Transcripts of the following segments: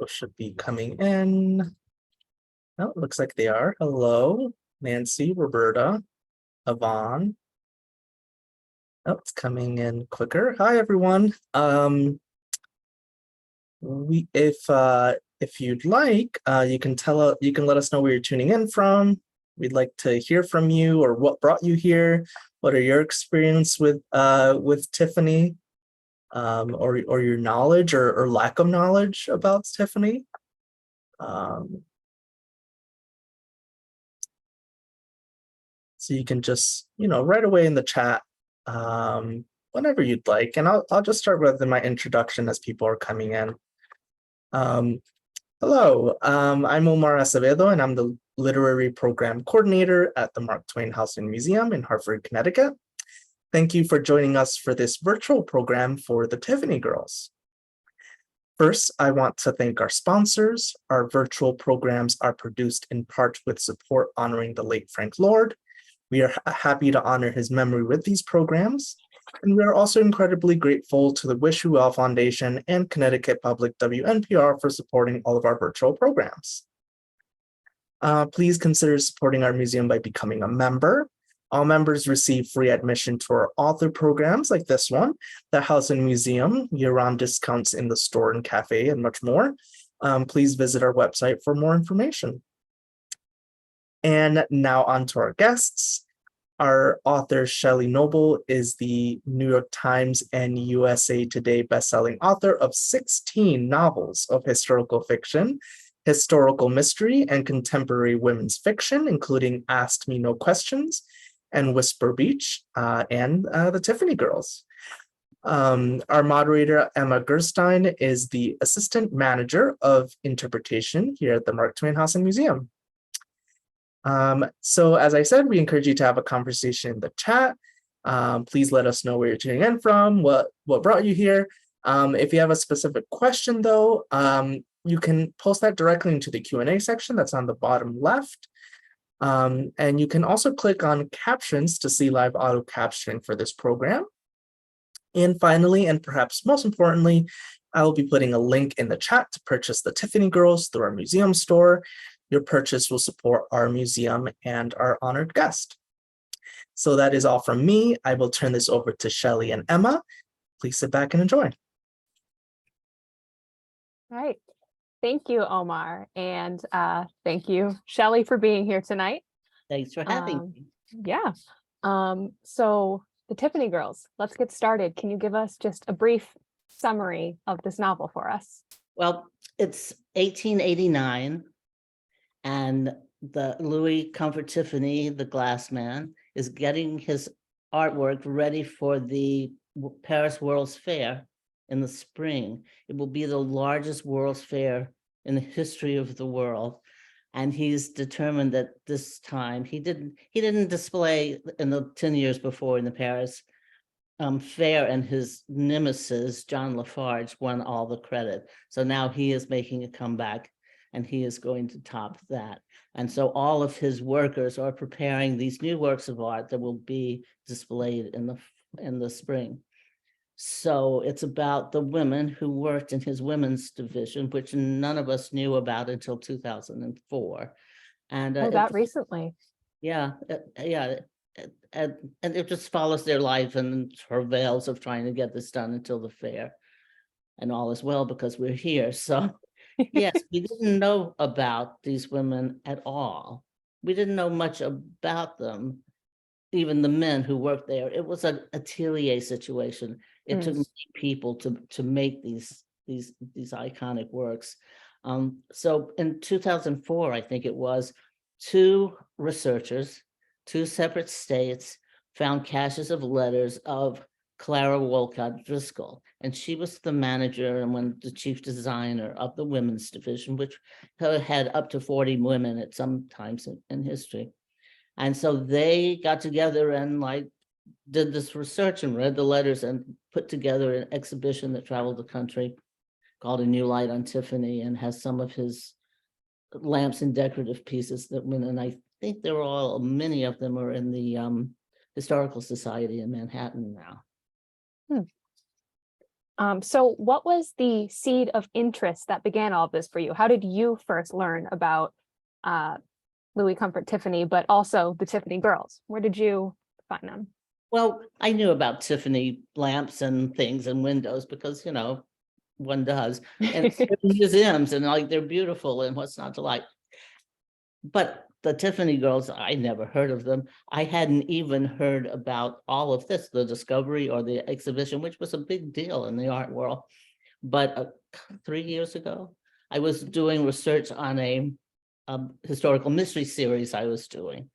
People should be coming in. Oh, it looks like they are. Hello, Nancy, Roberta, Yvonne. Oh, it's coming in quicker. Hi, everyone. If you'd like, you can let us know where you're tuning in from. We'd like to hear from you, or what brought you here. What are your experience with Tiffany, or your knowledge or lack of knowledge about Tiffany. So you can just, right away in the chat, whenever you'd like. And I'll just start with my introduction as people are coming in. Hello, I'm Omar Acevedo, and I'm the Literary Program Coordinator at the Mark Twain House Museum in Hartford, Connecticut. Thank you for joining us for this virtual program for the Tiffany Girls. First, I want to thank our sponsors. Our virtual programs are produced in part with support honoring the late Frank Lord. We are happy to honor his memory with these programs. And we are also incredibly grateful to the Wish You Well Foundation and Connecticut Public WNPR for supporting all of our virtual programs. Please consider supporting our museum by becoming a member. All members receive free admission to our author programs like this one, the House and Museum, year-round discounts in the store and cafe, and much more. Please visit our website for more information. And now on to our guests. Our author, Shelley Noble, is the New York Times and USA Today bestselling author of 16 novels of historical fiction, historical mystery, and contemporary women's fiction, including Ask Me No Questions, and Whisper Beach, and the Tiffany Girls. Our moderator, Emma Gerstein, is the Assistant Manager of Interpretation here at the Mark Twain House and Museum. So as I said, we encourage you to have a conversation in the chat. Please let us know where you're tuning in from, what brought you here. If you have a specific question, though, you can post that directly into the Q&A section that's on the bottom left. And you can also click on captions to see live auto captioning for this program. And finally, and perhaps most importantly, I will be putting a link in the chat to purchase the Tiffany Girls through our museum store. Your purchase will support our museum and our honored guest. So that is all from me. I will turn this over to Shelley and Emma. Please sit back and enjoy. All right. Thank you, Omar. And thank you, Shelley, for being here tonight. Thanks for having me. Yeah. So the Tiffany Girls, let's get started. Can you give us just a brief summary of this novel for us? Well, it's 1889, and the Louis Comfort Tiffany, the glass man, is getting his artwork ready for the Paris World's Fair in the spring. It will be the largest World's Fair in the history of the world. And he's determined that this time, he didn't display in the 10 years before in the Paris fair, and his nemesis, John Lafarge, won all the credit. So now he is making a comeback, and he is going to top that. And so all of his workers are preparing these new works of art that will be displayed in the spring. So it's about the women who worked in his women's division, which none of us knew about until 2004. And that recently. Yeah, and it just follows their life and travails of trying to get this done until the fair. And all is well because we're here. So yes, we didn't know about these women at all. We didn't know much about them, even the men who worked there. It was an atelier situation. It took many people to make these iconic works. So in 2004, I think it was, two researchers, two separate states, found caches of letters of Clara Wolcott Driscoll, and she was the manager and the chief designer of the women's division, which had up to 40 women at some times in history. And so they got together and did this research and read the letters and put together an exhibition that traveled the country called A New Light on Tiffany, and has some of his lamps and decorative pieces that went, and I think many of them are in the Historical Society in Manhattan now. So what was the seed of interest that began all of this for you? How did you first learn about Louis Comfort Tiffany, but also the Tiffany Girls? Where did you find them? Well, I knew about Tiffany lamps and things and windows because, one does. And they're in museums and like they're beautiful and what's not to like. But the Tiffany Girls, I never heard of them. I hadn't even heard about all of this, the discovery or the exhibition, which was a big deal in the art world. But 3 years ago, I was doing research on a historical mystery series I was doing.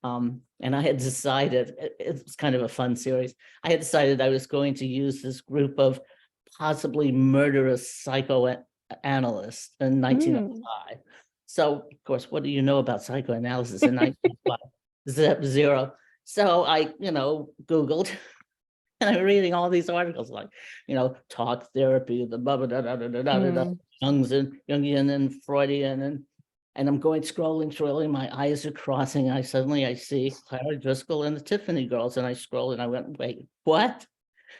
And I had decided, it was kind of a fun series. I had decided I was going to use this group of possibly murderous psychoanalysts in 1905. So, of course, what do you know about psychoanalysis in 1905? Zero. So I, Googled and I'm reading all these articles like, talk therapy, the blah, blah, blah, blah, blah, blah, blah, Jungian and Freudian, and I'm scrolling, my eyes are crossing. I see Clara Driscoll and the Tiffany Girls, and I scrolled and I went, wait, what?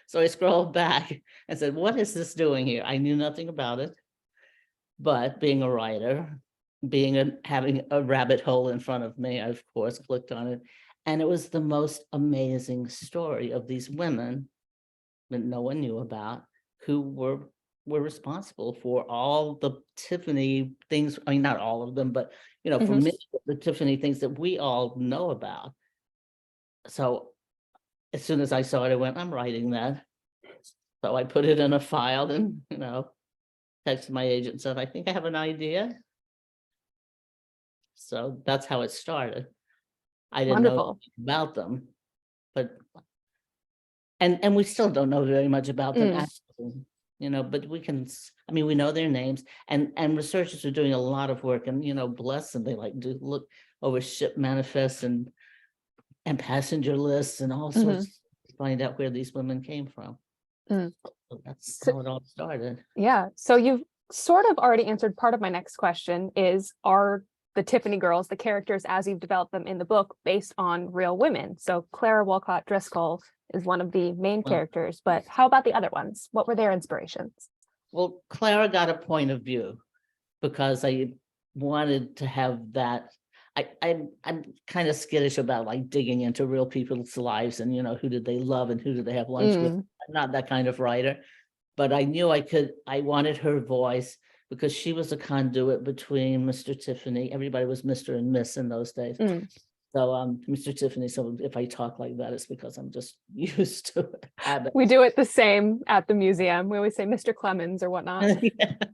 So I scrolled back and said, what is this doing here? I knew nothing about it, but being a writer, having a rabbit hole in front of me, I of course clicked on it. And it was the most amazing story of these women that no one knew about, who were responsible for all the Tiffany things. I mean, not all of them, but for many of the Tiffany things that we all know about. So as soon as I saw it, I went, I'm writing that. So I put it in a file and, texted my agent and said, I think I have an idea. So that's how it started. I didn't know about them, but and we still don't know very much about them actually, but we know their names, and researchers are doing a lot of work, and bless them, they do look over ship manifests and passenger lists and all sorts to find out where these women came from. So that's how it all started. Yeah. So you've sort of already answered part of my next question are the Tiffany Girls, the characters as you've developed them in the book, based on real women? So Clara Walcott Driscoll is one of the main characters, but how about the other ones? What were their inspirations? Well, Clara got a point of view because I wanted to have that. I'm kind of skittish about digging into real people's lives and who did they love and who did they have lunch with. I'm not that kind of writer, but I knew I wanted her voice because she was a conduit between Mr. Tiffany. Everybody was Mr. and Miss in those days. So Mr. Tiffany, so if I talk like that, it's because I'm just used to it. We do it the same at the museum. We always say Mr. Clemens or whatnot,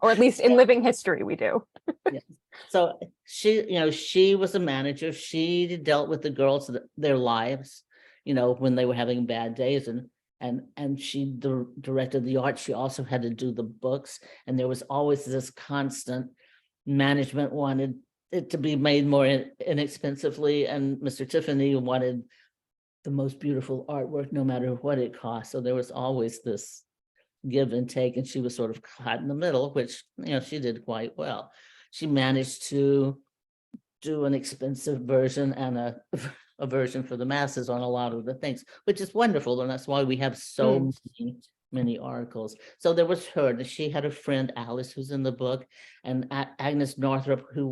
or at least in living history, we do. Yeah. So she was a manager. She dealt with the girls, their lives, when they were having bad days, and she directed the art. She also had to do the books, and there was always this constant management wanted it to be made more inexpensively, and Mr. Tiffany wanted the most beautiful artwork no matter what it cost. So there was always this give and take, and she was sort of caught in the middle, which she did quite well. She managed to do an expensive version and a version for the masses on a lot of the things, which is wonderful, and that's why we have so many articles. So there was her. She had a friend, Alice, who's in the book, and Agnes Northrop, who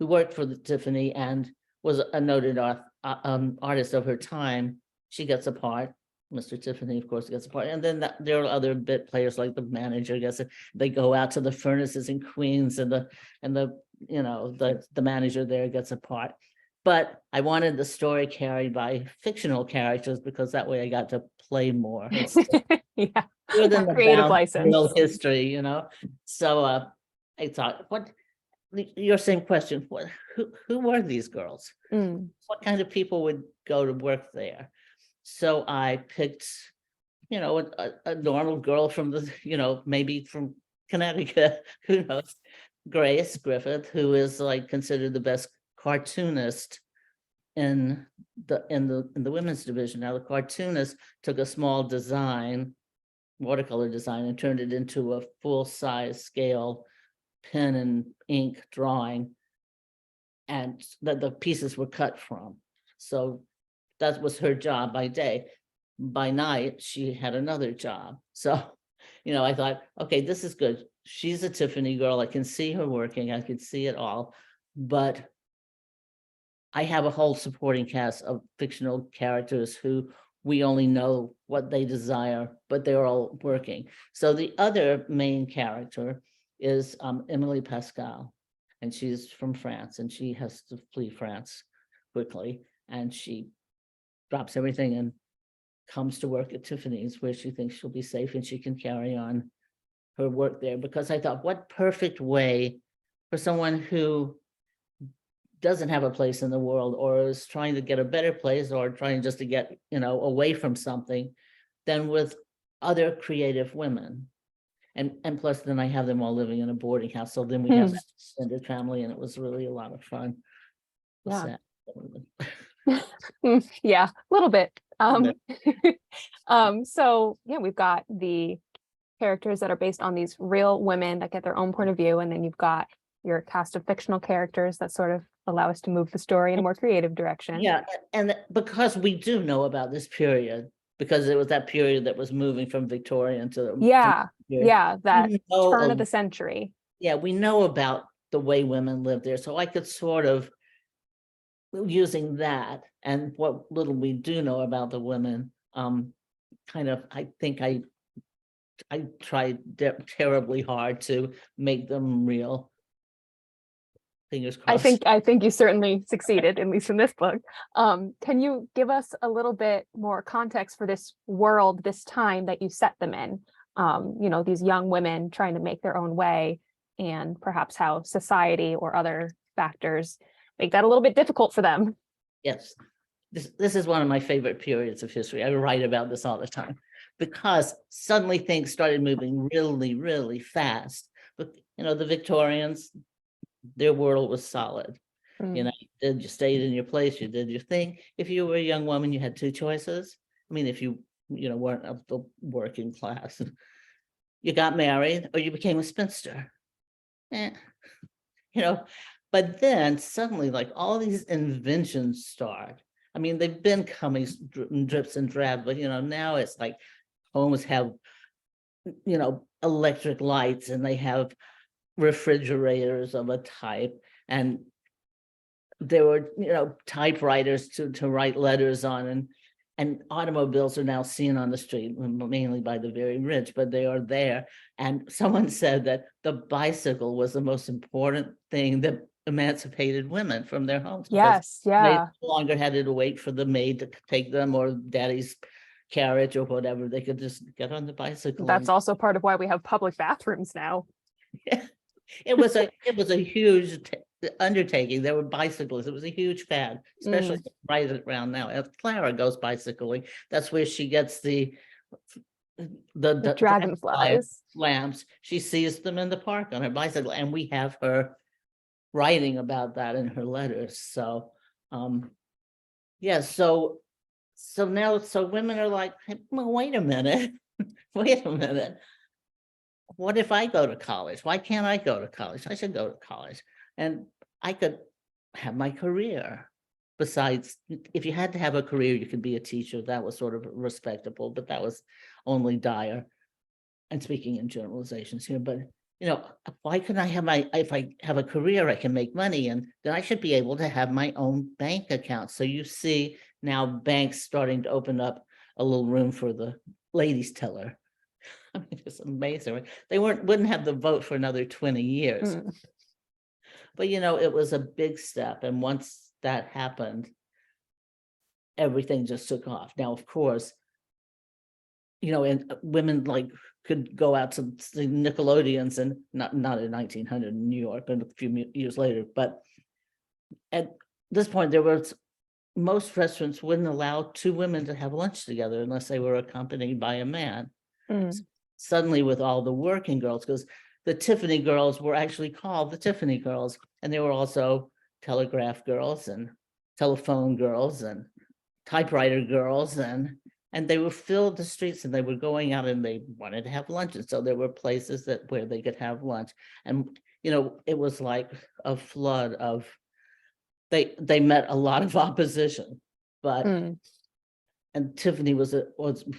worked for the Tiffany and was a noted artist of her time. She gets a part. Mr. Tiffany, of course, gets a part. And then there are other bit players like the manager gets it. They go out to the furnaces in Queens, and the manager there gets a part. But I wanted the story carried by fictional characters because that way I got to play more. Yeah, within the creative bounds of license. real history, So I thought, your same question, who were these girls? What kind of people would go to work there? So I picked, a normal girl from maybe from Connecticut, who knows, Grace Griffith, who is considered the best cartoonist in the women's division. Now the cartoonist took a small watercolor design, and turned it into a full-size scale pen and ink drawing, and that the pieces were cut from. So that was her job by day. By night, she had another job. So I thought, okay, this is good. She's a Tiffany girl. I can see her working. I can see it all. But I have a whole supporting cast of fictional characters who we only know what they desire, but they're all working. So the other main character is Emily Pascal, and she's from France, and she has to flee France quickly, and she drops everything and comes to work at Tiffany's, where she thinks she'll be safe and she can carry on her work there. Because I thought, what perfect way for someone who doesn't have a place in the world, or is trying to get a better place, or trying just to get, away from something, than with other creative women. And plus, then I have them all living in a boarding house. So then we have that extended family, and it was really a lot of fun. Yeah. Sad. Yeah, a little bit. bit. So yeah, we've got the characters that are based on these real women that get their own point of view, and then you've got your cast of fictional characters that sort of allow us to move the story in a more creative direction. Yeah, and because we do know about this period, because it was that period that was moving from Victorian to that turn of the of century. Yeah, we know about the way women lived there. So I could sort of, using that and what little we do know about the women, I think I tried terribly hard to make them real. Fingers crossed. I think you certainly succeeded, at least in this book. Can you give us a little bit more context for this world, this time that you set them in? These young women trying to make their own way, and perhaps how society or other factors make that a little bit difficult for them. Yes, this is one of my favorite periods of history. I write about this all the time, because suddenly things started moving really, really fast. But the Victorians, their world was solid. You stayed in your place, you did your thing. If you were a young woman, you had two choices. I mean, if you weren't of the working class, you got married or you became a spinster. But then suddenly, like, all these inventions start. I mean, they've been coming drips and drabs, but now it's like homes have electric lights, and they have refrigerators of a type, and there were typewriters to write letters on, and automobiles are now seen on the street, mainly by the very rich, but they are there. And someone said that the bicycle was the most important thing that emancipated women from their homes. Yes, yeah. They no longer had to wait for the maid to take them, or daddy's carriage or whatever. They could just get on the bicycle. That's also part of why we have public bathrooms now. Yeah. It was a huge undertaking. There were bicyclists. It was a huge fad, especially right around now. As Clara goes bicycling, that's where she gets the dragonflies lamps. She sees them in the park on her bicycle, and we have her writing about that in her letters. So yeah, so now women are like, hey, well, wait a minute. What if I go to college? Why can't I go to college? I should go to college, and I could have my career. Besides, if you had to have a career, you could be a teacher. That was sort of respectable, but that was only dire. And speaking in generalizations here, but why couldn't I if I have a career, I can make money, and then I should be able to have my own bank account. So you see now banks starting to open up a little room for the ladies teller. I mean, it's amazing. They wouldn't have the vote for another 20 years. But it was a big step. And once that happened, everything just took off. Now, of course, and women could go out to the Nickelodeons, and not in 1900 in New York, but a few years later. But at this point, most restaurants wouldn't allow two women to have lunch together unless they were accompanied by a man. Suddenly, with all the working girls, because the Tiffany girls were actually called the Tiffany Girls, and they were also telegraph girls and telephone girls and typewriter girls, and they would fill the streets, and they were going out and they wanted to have lunch. And so there were places where they could have lunch. And, it was like a flood of, they met a lot of opposition, but, and Tiffany was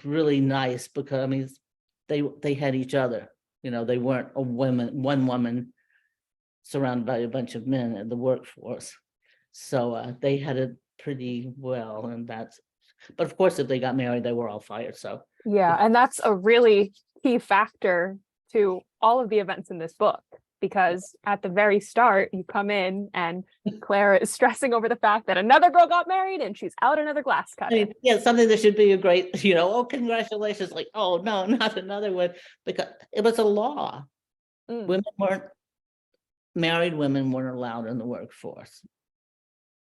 really nice, because, they had each other. They weren't one woman surrounded by a bunch of men in the workforce. So they had it pretty well, but of course, if they got married, they were all fired. So Yeah, and that's a really key factor to all of the events in this book, because at the very start, you come in and Clara is stressing over the fact that another girl got married and she's out another glass I cutter. mean, yeah, something that should be a great, oh, congratulations. Like, oh, no, not another one, because it was a law. Mm. Married women weren't allowed in the workforce,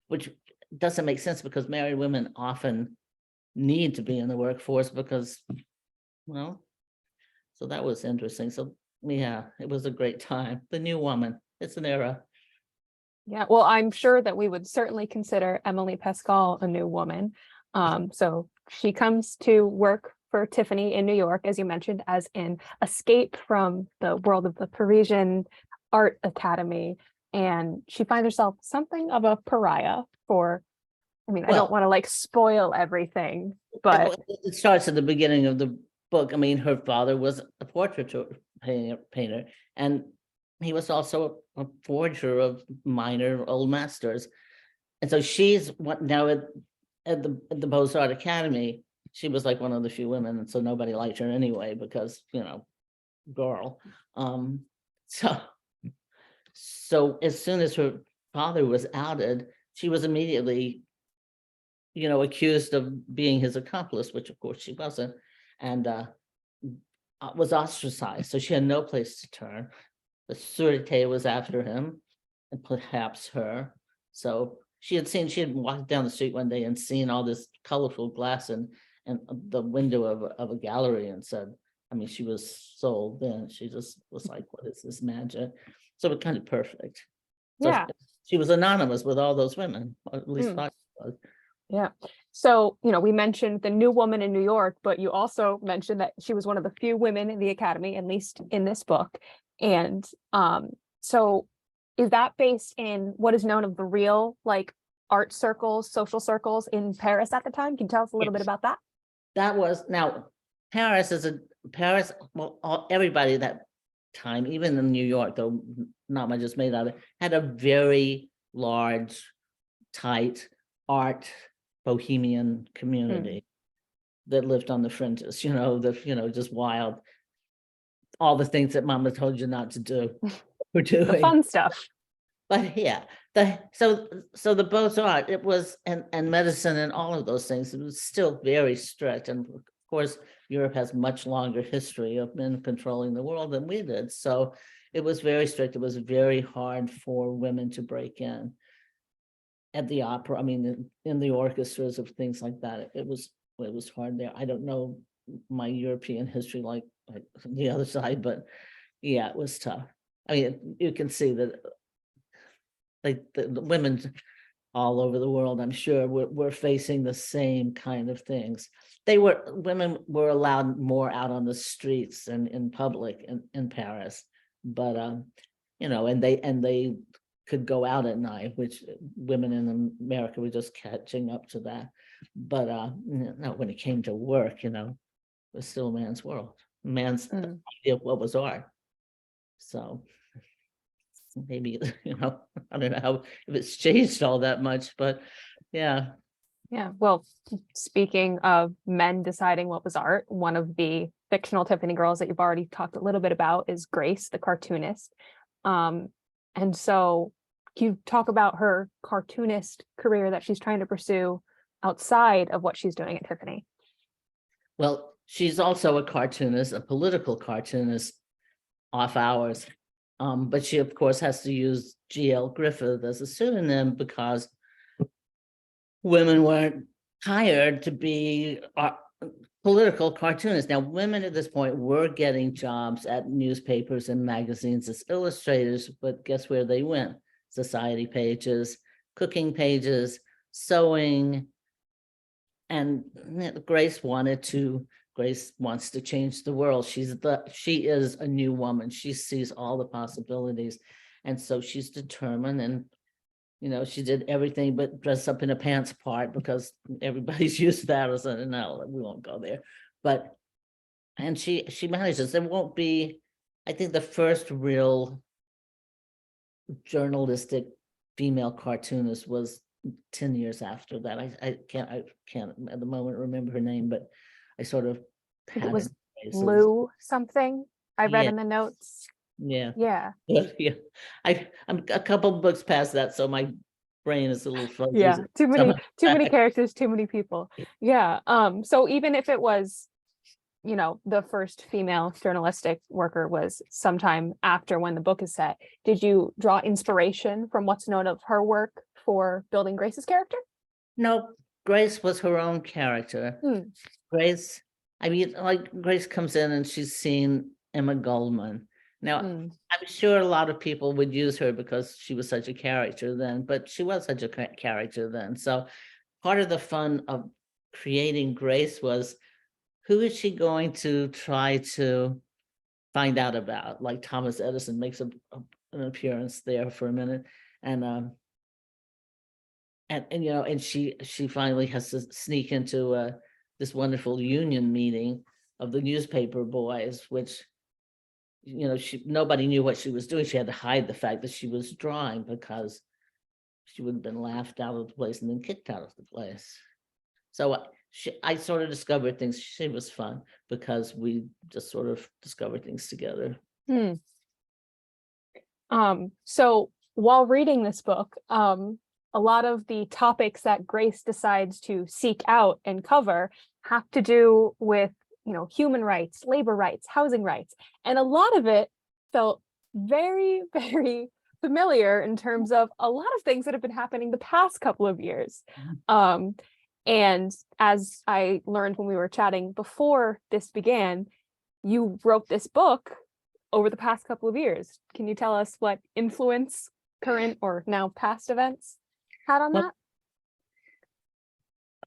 which doesn't make sense because married women often need to be in the workforce because, well, so that was interesting. So yeah, it was a great time. The new woman, it's an era. Yeah, well, I'm sure that we would certainly consider Emily Pascal a new woman. So she comes to work for Tiffany in New York, as you mentioned, as an escape from the world of the Parisian art academy. And she finds herself something of a pariah for, I don't want to like spoil everything, but it starts at the beginning of the book. I mean, her father was a portrait painter, and he was also a forger of minor old masters. And so she's now at the Beaux-Arts Academy. She was like one of the few women, and so nobody liked her anyway because girl. So as soon as her father was outed, she was immediately accused of being his accomplice, which of course she wasn't, and was ostracized. So she had no place to turn. The Sûreté was after him, and perhaps her. So she had walked down the street one day and seen all this colorful glass and the window of a gallery, and said, I mean, she was sold then. She just was like, what is this magic? So it was kind of perfect. So yeah. she was anonymous with all those women, or at least thought she was. Yeah. So, we mentioned the new woman in New York, but you also mentioned that she was one of the few women in the academy, at least in this book. And so is that based in what is known of the real like art circles, social circles in Paris at the time? Can you tell us a little bit about that? That was, now Paris, well, everybody that time, even in New York, though not much is made of it, had a very large, tight art bohemian community that lived on the fringes, just wild, all the things that mama told you not to do, we're doing. The fun stuff. But yeah, so the Beaux-Arts, it was, and medicine and all of those things, it was still very strict. And of course, Europe has much longer history of men controlling the world than we did. So it was very strict. It was very hard for women to break in at the opera. I mean, in the orchestras of things like that. It was hard there. I don't know my European history like the other side, but yeah, it was tough. I mean, you can see that like the women all over the world, I'm sure, were facing the same kind of things. Women were allowed more out on the streets and in public in Paris, but and they could go out at night, which women in America were just catching up to that. But no, when it came to work, it was still a man's world, man's idea of what was art. So maybe, I don't know how, if it's changed all that much, but yeah. Yeah. Well, speaking of men deciding what was art, one of the fictional Tiffany girls that you've already talked a little bit about is Grace, the cartoonist. And so can you talk about her cartoonist career that she's trying to pursue outside of what she's doing at Tiffany? Well, she's also a cartoonist, a political cartoonist off hours. But she, of course, has to use G.L. Griffith as a pseudonym because women weren't hired to be political cartoonists. Now, women at this point were getting jobs at newspapers and magazines as illustrators, but guess where they went? Society pages, cooking pages, sewing. And Grace wants to change the world. She is a new woman. She sees all the possibilities. And so she's determined, and she did everything but dress up in a pants part because everybody's used to that. I said, no, we won't go there. But and she manages. There won't be, I think the first real journalistic female cartoonist was 10 years after that. I can't at the moment remember her name, but I sort of I think it had was her face as- Lou something I read Yeah. in the notes. yeah. Yeah. Yeah. I'm a couple books past that, so my brain is a little fuzzy. Yeah. Too many Some- characters, too many people. Yeah. So even if it was, you know, the first female journalistic worker was sometime after when the book is set, did you draw inspiration from what's known of her work for building Grace's character? No, Grace was her own character. Hmm. Grace, I mean, like Grace comes in and she's seen Emma Goldman. Now, Hmm. I'm sure a lot of people would use her because she was such a character then, but she was such a character then. So part of the fun of creating Grace was, who is she going to try to find out about? Like Thomas Edison makes an appearance there for a minute, and you know, and she finally has to sneak into this wonderful union meeting of the newspaper boys, which, you know, nobody knew what she was doing. She had to hide the fact that she was drawing because she would have been laughed out of the place and then kicked out of the place. So I sort of discovered things. She was fun because we just sort of discovered things together. Hmm. So while reading this book, a lot of the topics that Grace decides to seek out and cover have to do with, you know, human rights, labor rights, housing rights. And a lot of it felt very, very familiar in terms of a lot of things that have been happening the past couple of years. And as I learned when we were chatting before this began, you wrote this book over the past couple of years. Can you tell us what influence current or now past events had on that?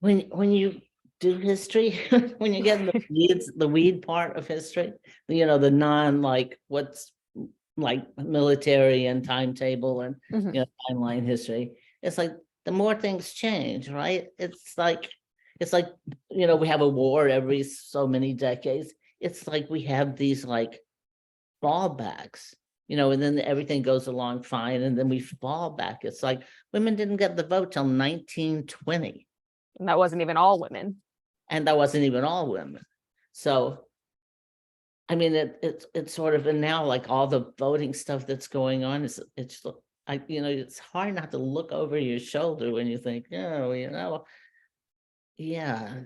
When you do history, when you get in the weed part of history, you know, the non, like what's like military and timetable and Mhm. you know, timeline history, it's like the more things change, right? It's like, you know, we have a war every so many decades. It's like we have these like fallbacks, you know, and then everything goes along fine, and then we fall back. It's like women didn't get the vote till 1920. And that wasn't even all women. And that wasn't even all women. So, I mean, it's sort of, and now like all the voting stuff that's going on is, you know, it's hard not to look over your shoulder when you think, oh, you know, yeah,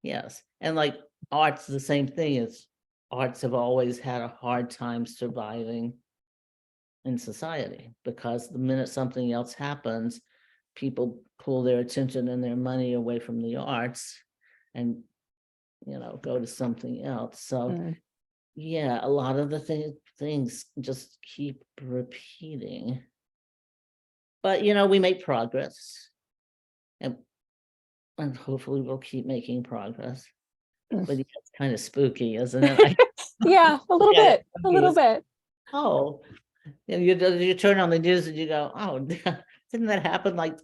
yes. And like art's the same thing. It's arts have always had a hard time surviving in society because the minute something else happens, people pull their attention and their money away from the arts and, you know, go to something else. So yeah, a lot of the things just keep repeating. But, you know, we make progress, and hopefully we'll keep making progress. But yeah, it's kind of spooky, isn't it? Yeah, a little Yeah, bit, a little bit. Oh, and you turn on the news and you go, oh, didn't that happen like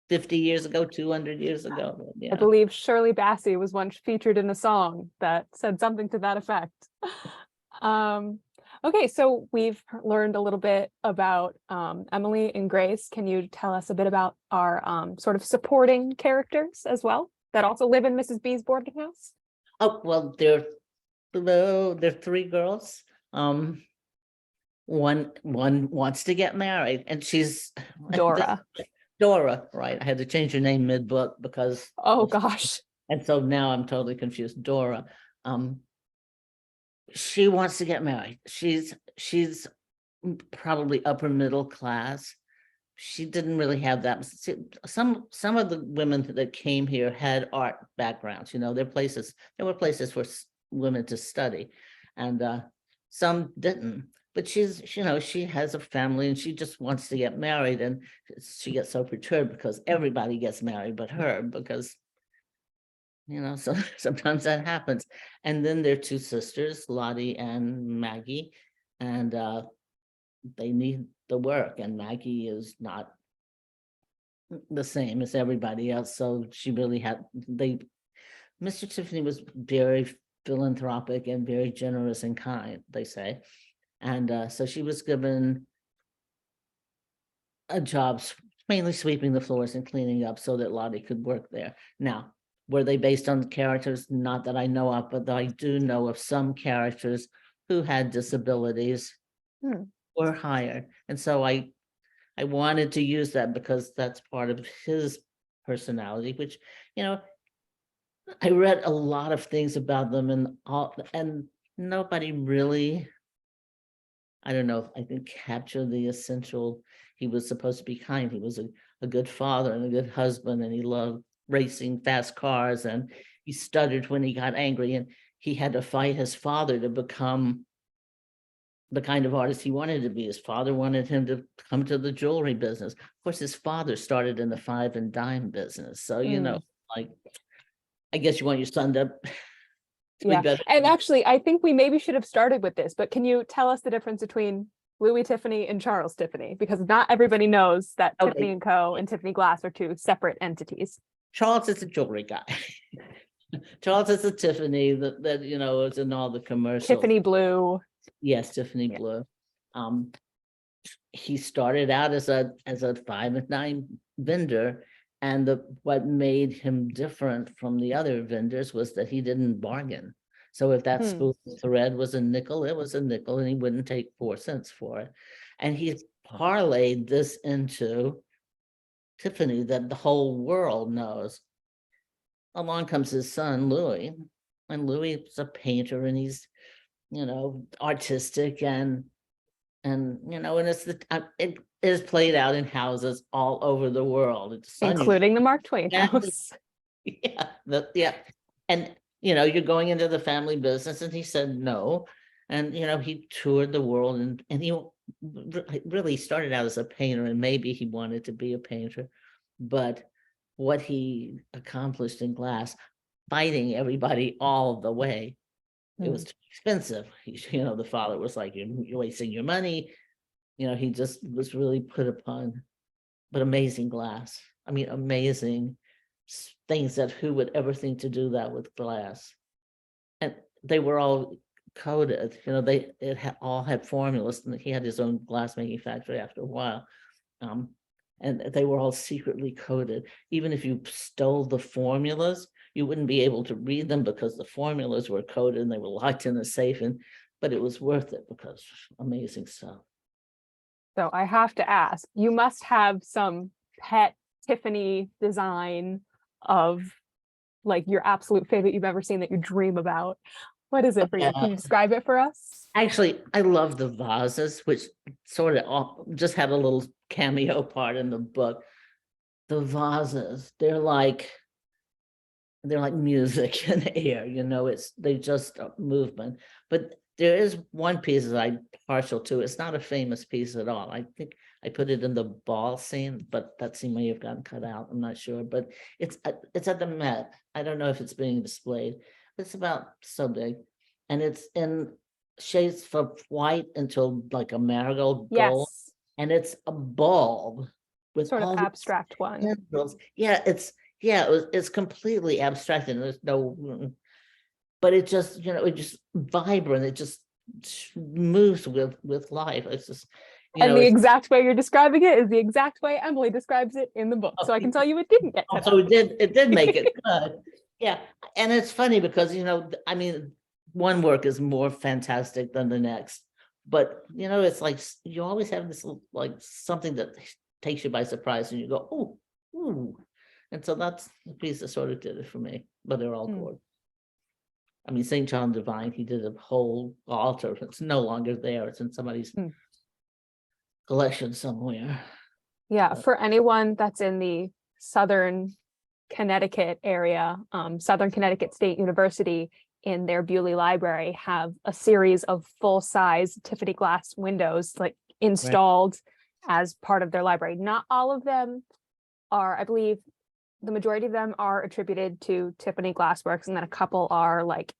50 years ago, 200 years ago? I Yeah. believe Shirley Bassey was once featured in a song that said something to that effect. Okay, so we've learned a little bit about Emily and Grace. Can you tell us a bit about our sort of supporting characters as well that also live in Mrs. B's boarding house? Oh, well, there are three girls. One wants to get married, and she's Dora. Dora, right? I had to change her name mid-book because, Oh gosh. and so now I'm totally confused. Dora, she wants to get married. She's probably upper middle class. She didn't really have that. Some of the women that came here had art backgrounds. You know, there were places for women to study, and some didn't. But she's, you know, she has a family and she just wants to get married, and she gets so perturbed because everybody gets married but her, because, you know, so sometimes that happens. And then there are two sisters, Lottie and Maggie, and they need the work, and Maggie is not the same as everybody else. So she really had, Mr. Tiffany was very philanthropic and very generous and kind, they say. And so she was given a job mainly sweeping the floors and cleaning up so that Lottie could work there. Now, were they based on characters? Not that I know of, but I do know of some characters who had disabilities were hired. And so I wanted to use that because that's part of his personality, which, I read a lot of things about them and nobody really, I don't know, I think captured the essential. He was supposed to be kind. He was a good father and a good husband, and he loved racing fast cars, and he stuttered when he got angry, and he had to fight his father to become the kind of artist he wanted to be. His father wanted him to come to the jewelry business. Of course, his father started in the 5 and dime business. So, like, I guess you want your son to be Yeah. better. And actually, I think we maybe should have started with this, but can you tell us the difference between Louis Tiffany and Charles Tiffany? Because not everybody knows that Okay. Tiffany & Co. and Tiffany Glass are two separate entities. Charles is a jewelry guy. Charles is a Tiffany that is in all the commercials. Tiffany Blue. Yes, Tiffany Blue. He started out as a 5 and dime vendor, and what made him different from the other vendors was that he didn't bargain. So if that spool of thread was a nickel, it was a nickel, and he wouldn't take 4 cents for it. And he parlayed this into Tiffany that the whole world knows. Along comes his son, Louis, and Louis is a painter, and he's, artistic and it is played out in houses all over the world, Including the Mark Twain House. Yeah. And, you're going into the family business, and he said no. And, he toured the world, and he really started out as a painter, and maybe he wanted to be a painter. But what he accomplished in glass, fighting everybody all the way, it was too expensive. The father was like, you're wasting your money. He just was really put upon, but amazing glass. I mean, amazing things that who would ever think to do that with glass? And they were all coded, all had formulas, and he had his own glass making factory after a while. And they were all secretly coded. Even if you stole the formulas, you wouldn't be able to read them because the formulas were coded and they were locked in a safe. But it was worth it because amazing stuff. So I have to ask, you must have some pet Tiffany design of like your absolute favorite you've ever seen that you dream about. What is it for you? Can you describe it for us? Actually, I love the vases, which sort of just had a little cameo part in the book. The vases, they're like music in the air, they just movement. But there is one piece that I'm partial to. It's not a famous piece at all. I think I put it in the ball scene, but that scene may have gotten cut out. I'm not sure, but it's at the Met. I don't know if it's being displayed. It's about so big, and it's in shades from white until like a marigold gold, and it's a bulb with sort of all abstract one. tendrils. It's completely abstract, and there's no, but it just it's just vibrant. It just moves with life. It's just and the exact way you're describing it is the exact way Emily describes it in the book. So I can tell you it didn't get cut so out. it did make it good. Yeah. And it's funny because I mean, one work is more fantastic than the next, but it's like you always have this like something that takes you by surprise, and you go, ooh. And so that's the piece that sort of did it for me, but they're all gorgeous. I mean, St. John Divine, he did a whole altar. It's no longer there. It's in somebody's collection somewhere. Yeah, for anyone that's in the Southern Connecticut area, Southern Connecticut State University in their Bewley Library have a series of full-size Tiffany glass windows like installed as part of their library. Not all of them are, I believe, the majority of them are attributed to Tiffany Glassworks, and then a couple are like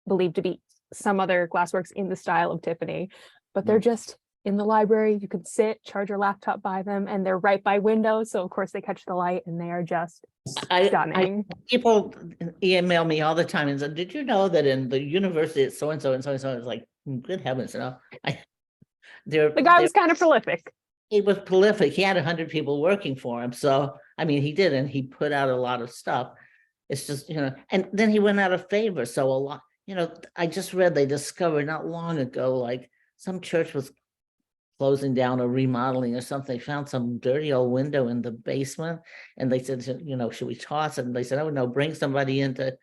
believed to be some other glassworks in the style of Tiffany, but they're just in the library. You could sit, charge your laptop by them, and they're right by windows. So of course they catch the light and they are just stunning. People email me all the time and said, did you know that in the university it's so-and-so and so-and-so? It's like, good heavens, The guy was kind of prolific. He was prolific. He had 100 people working for him. So, I mean, he did, and he put out a lot of stuff. It's just, and then he went out of favor. So a lot, I just read they discovered not long ago, like some church was closing down or remodeling or something. They found some dirty old window in the basement, and they said, should we toss it? And they said, oh no, bring somebody in to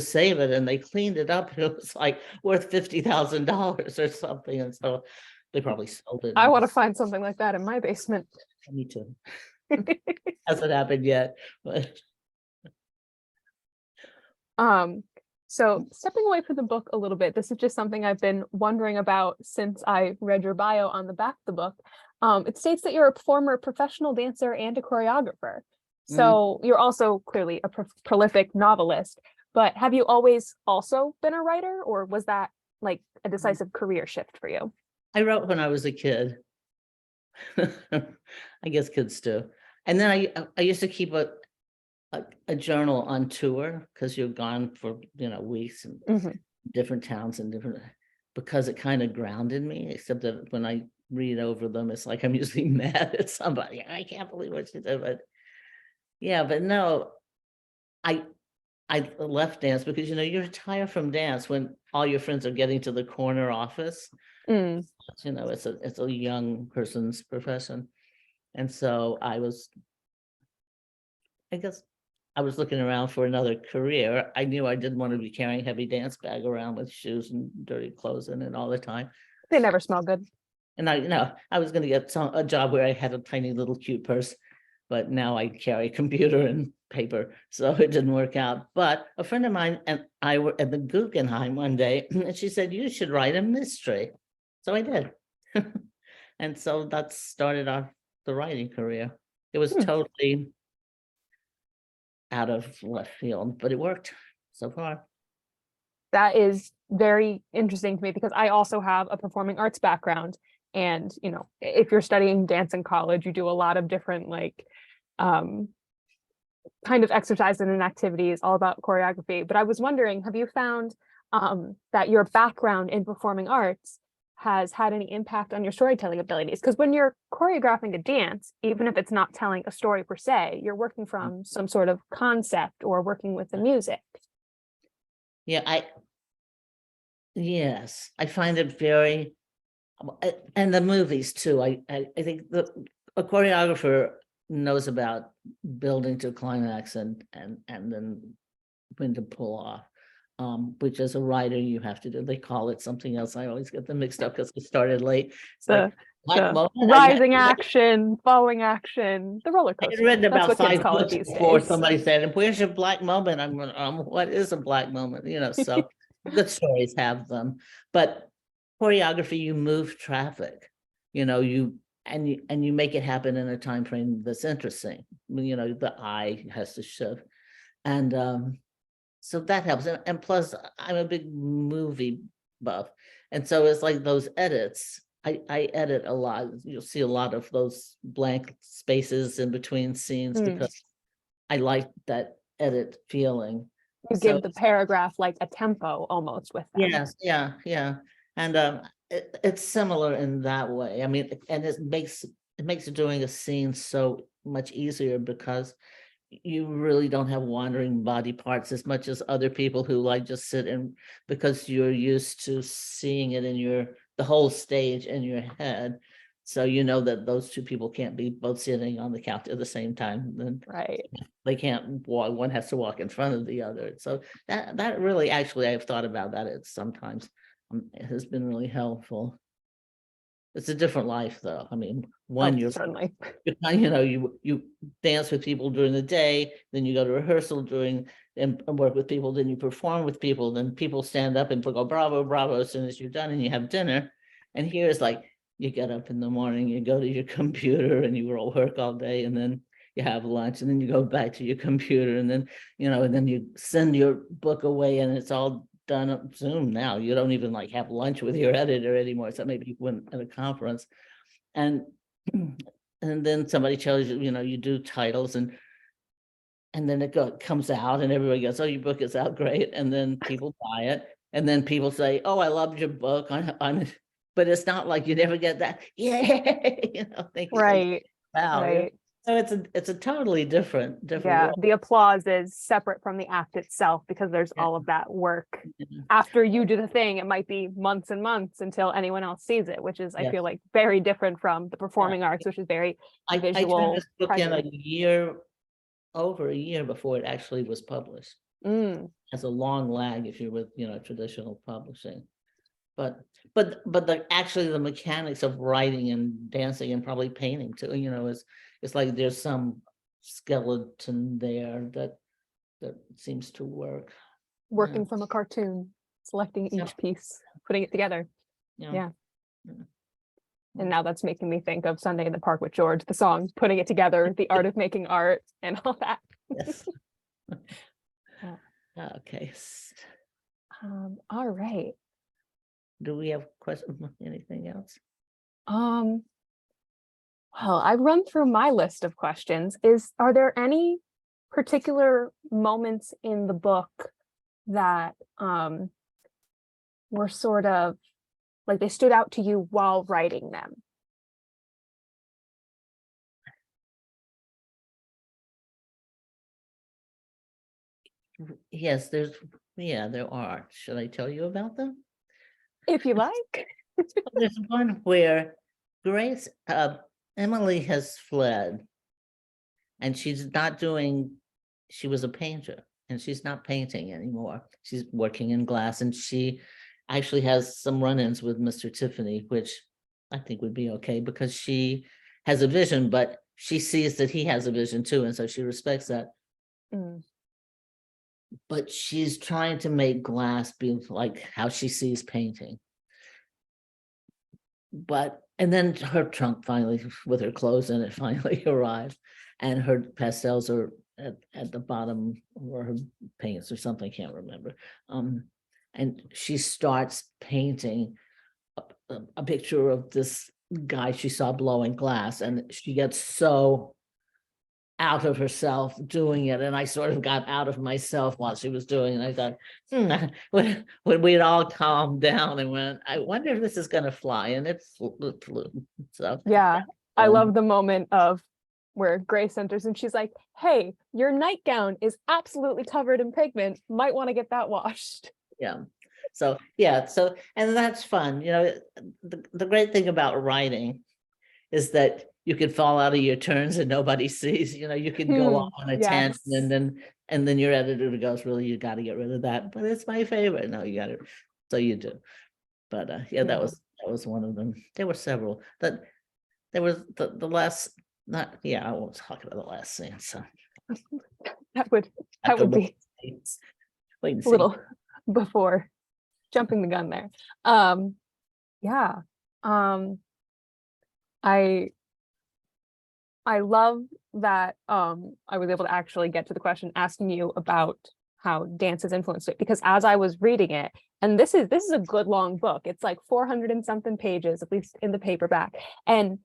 save it. And they cleaned it up. It was like worth $50,000 or something. And so they probably sold it. I want to find something like that in my basement. Me too. Hasn't happened yet. But So stepping away from the book a little bit, this is just something I've been wondering about since I read your bio on the back of the book. It states that you're a former professional dancer and a choreographer. So you're also clearly a prolific novelist, but have you always also been a writer, or was that like a decisive career shift for you? I wrote when I was a kid. I guess kids do. And then I used to keep a journal on tour, because you're gone for weeks and different towns and because it kind of grounded me, except that when I read over them, it's like I'm usually mad at somebody. I can't believe what you did. But yeah, but no, I left dance because you retire from dance when all your friends are getting to the corner office. It's a young person's profession. And so I guess I was looking around for another career. I knew I didn't want to be carrying a heavy dance bag around with shoes and dirty clothes in it all the time. They never smell good. And I was going to get a job where I had a tiny little cute purse, but now I carry a computer and paper, so it didn't work out. But a friend of mine and I were at the Guggenheim one day, and she said, you should write a mystery. So I did. And so that started off the writing career. It was totally out of left field, but it worked so far. That is very interesting to me because I also have a performing arts background. And, if you're studying dance in college, you do a lot of different kind of exercises and activities all about choreography. But I was wondering, have you found that your background in performing arts has had any impact on your storytelling abilities? Because when you're choreographing a dance, even if it's not telling a story per se, you're working from some sort of concept or working with the music. Yeah, yes, I find it very, and the movies too. I think a choreographer knows about building to climax and then when to pull off. Which as a writer you have to do. They call it something else. I always get them mixed up because we started late. The rising action, falling action, the roller coaster. I read about That's what kids 5 call it books these before days. somebody said, and where's your black moment? I'm going, what is a black moment? So good stories have them. But choreography, you move traffic, you make it happen in a time frame that's interesting. The eye has to shift. And so that helps. And plus, I'm a big movie buff. And so it's like those edits. I edit a lot. You'll see a lot of those blank spaces in between scenes because I like that edit feeling. You give the paragraph like a tempo almost with them. Yes, yeah. And it's similar in that way. I mean, and it makes doing a scene so much easier because you really don't have wandering body parts as much as other people who just sit in, because you're used to seeing it in the whole stage in your head. So that those two people can't be both sitting on the couch at the same time. Then right. They can't walk, one has to walk in front of the other. So that really, actually, I've thought about that. It's sometimes it has been really helpful. It's a different life though. I mean, you're certainly, you dance with people during the day, then you go to rehearsal and work with people, then you perform with people, then people stand up and go bravo, bravo as soon as you're done and you have dinner. And here is you get up in the morning, you go to your computer and you work all day, and then you have lunch, and then you go back to your computer, and then and then you send your book away and it's all done on Zoom now. You don't even like have lunch with your editor anymore. So maybe when at a conference, and then somebody tells you, you do titles, and then it comes out, and everybody goes, "Oh, your book is out, great!" And then people buy it, and then people say, "Oh, I loved your book." But it's not like you never get that, yay, thank you. Right. Wow. Right. So it's a totally different Yeah, world. the applause is separate from the act itself because there's Yeah. all of that work. Yeah. After you do the thing, it might be months and months until anyone else sees it, which is, I Yes. feel like, very different from the performing arts, which is very I visual. turned this book in present. over a year before it actually was published. Mm, Has a long lag if you're with, traditional publishing. But actually the mechanics of writing and dancing and probably painting too, it's like there's some skeleton there that seems to work. working from a cartoon, selecting Yeah. each piece, putting it together. Yeah. And now that's making me think of Sunday in the Park with George, the song, putting it together, the art of making art, and all that. Yes. Yeah. Okay. All right. Do we have questions? Anything else? Well, I've run through my list of questions. Are there any particular moments in the book that were sort of like they stood out to you while writing them? Yes, there are. Should I tell you about them? If you like. There's one where Grace, Emily has fled, and she's not doing, she was a painter, and she's not painting anymore. She's working in glass, and she actually has some run-ins with Mr. Tiffany, which I think would be okay because she has a vision, but she sees that he has a vision too, and so she respects that. Mm. But she's trying to make glass be like how she sees painting. And then her trunk finally, with her clothes in it, finally arrived, and her pastels are at the bottom, or her paints or something, I can't remember. And she starts painting a picture of this guy she saw blowing glass, and she gets so out of herself doing it, and I sort of got out of myself while she was doing it. I thought, when we'd all calmed down and went, I wonder if this is going to fly, and it flew. So Yeah, I love the moment of where Grace enters and she's like, "Hey, your nightgown is absolutely covered in pigment. Might want to get that washed." yeah. So and that's fun. The great thing about writing is that you could fall out of your turns and nobody sees. You could go off on a tangent, and then your editor goes, "Really, you got to get rid of that." But it's my favorite. No, you got it. So you do. But that was one of them. There were several. That there was the last. Not I won't talk about the last scene. So that would be wait and a little before jumping the gun there. Yeah. I love that I was able to actually get to the question asking you about how dance has influenced it, because as I was reading it, and this is a good long book, it's like 400 and something pages, at least in the paperback, and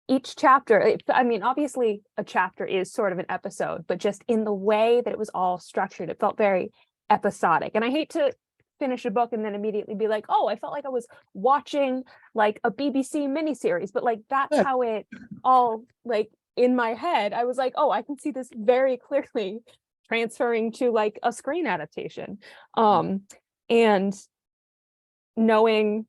each chapter, I mean, obviously a chapter is sort of an episode, but just in the way that it was all structured, it felt very episodic. And I hate to finish a book and then immediately be like, oh, I felt like I was watching like a BBC miniseries, but like that's how it all, like, in my head, I was like, oh, I can see this very clearly transferring to like a screen adaptation. And knowing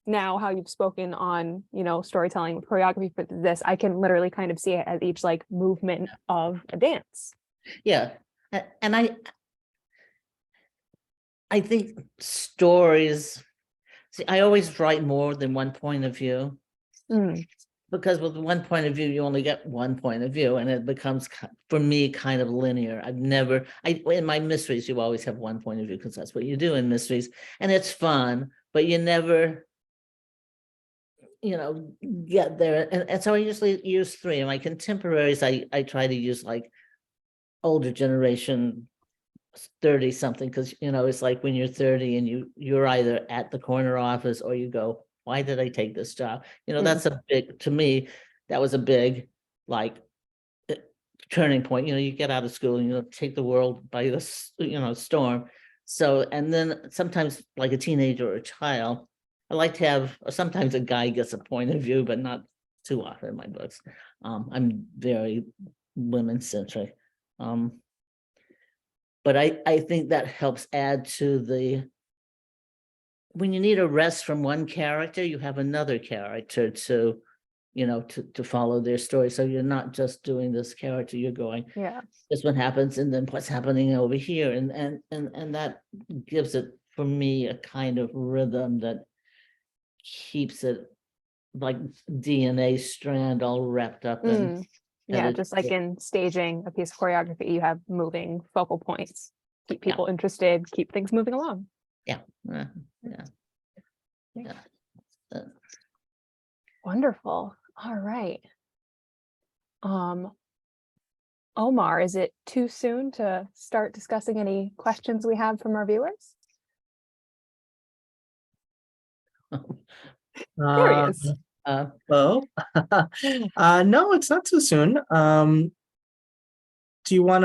now how you've spoken on, storytelling with choreography for this, I can literally kind of see it as each like movement of a dance. Yeah. And I think stories, I always write more than one point of view. Because with one point of view, you only get one point of view, and it becomes, for me, kind of linear. In my mysteries, you always have one point of view because that's what you do in mysteries, and it's fun, but you never, get there. And so I usually use three. In my contemporaries, I try to use like older generation 30 something, because it's like when you're 30 and you're either at the corner office or you go, why did I take this job? That's a big, to me, that was a big like turning point. You get out of school and take the world by the storm. So, and then sometimes like a teenager or a child, I like to have, or sometimes a guy gets a point of view, but not too often in my books. I'm very women centric. But I think that helps add to when you need a rest from one character, you have another character to follow their story. So you're not just doing this character, you're going, Yeah. this one happens, and then what's happening over here. And that gives it, for me, a kind of rhythm that keeps it like DNA strand all wrapped up in. Yeah, just like in staging a piece of choreography, you have moving focal points, keep people interested, keep things moving along. Yeah. Wonderful. All right. Omar, is it too soon to start discussing any questions we have from our viewers? There he is. Well, no, it's not too soon. Do you want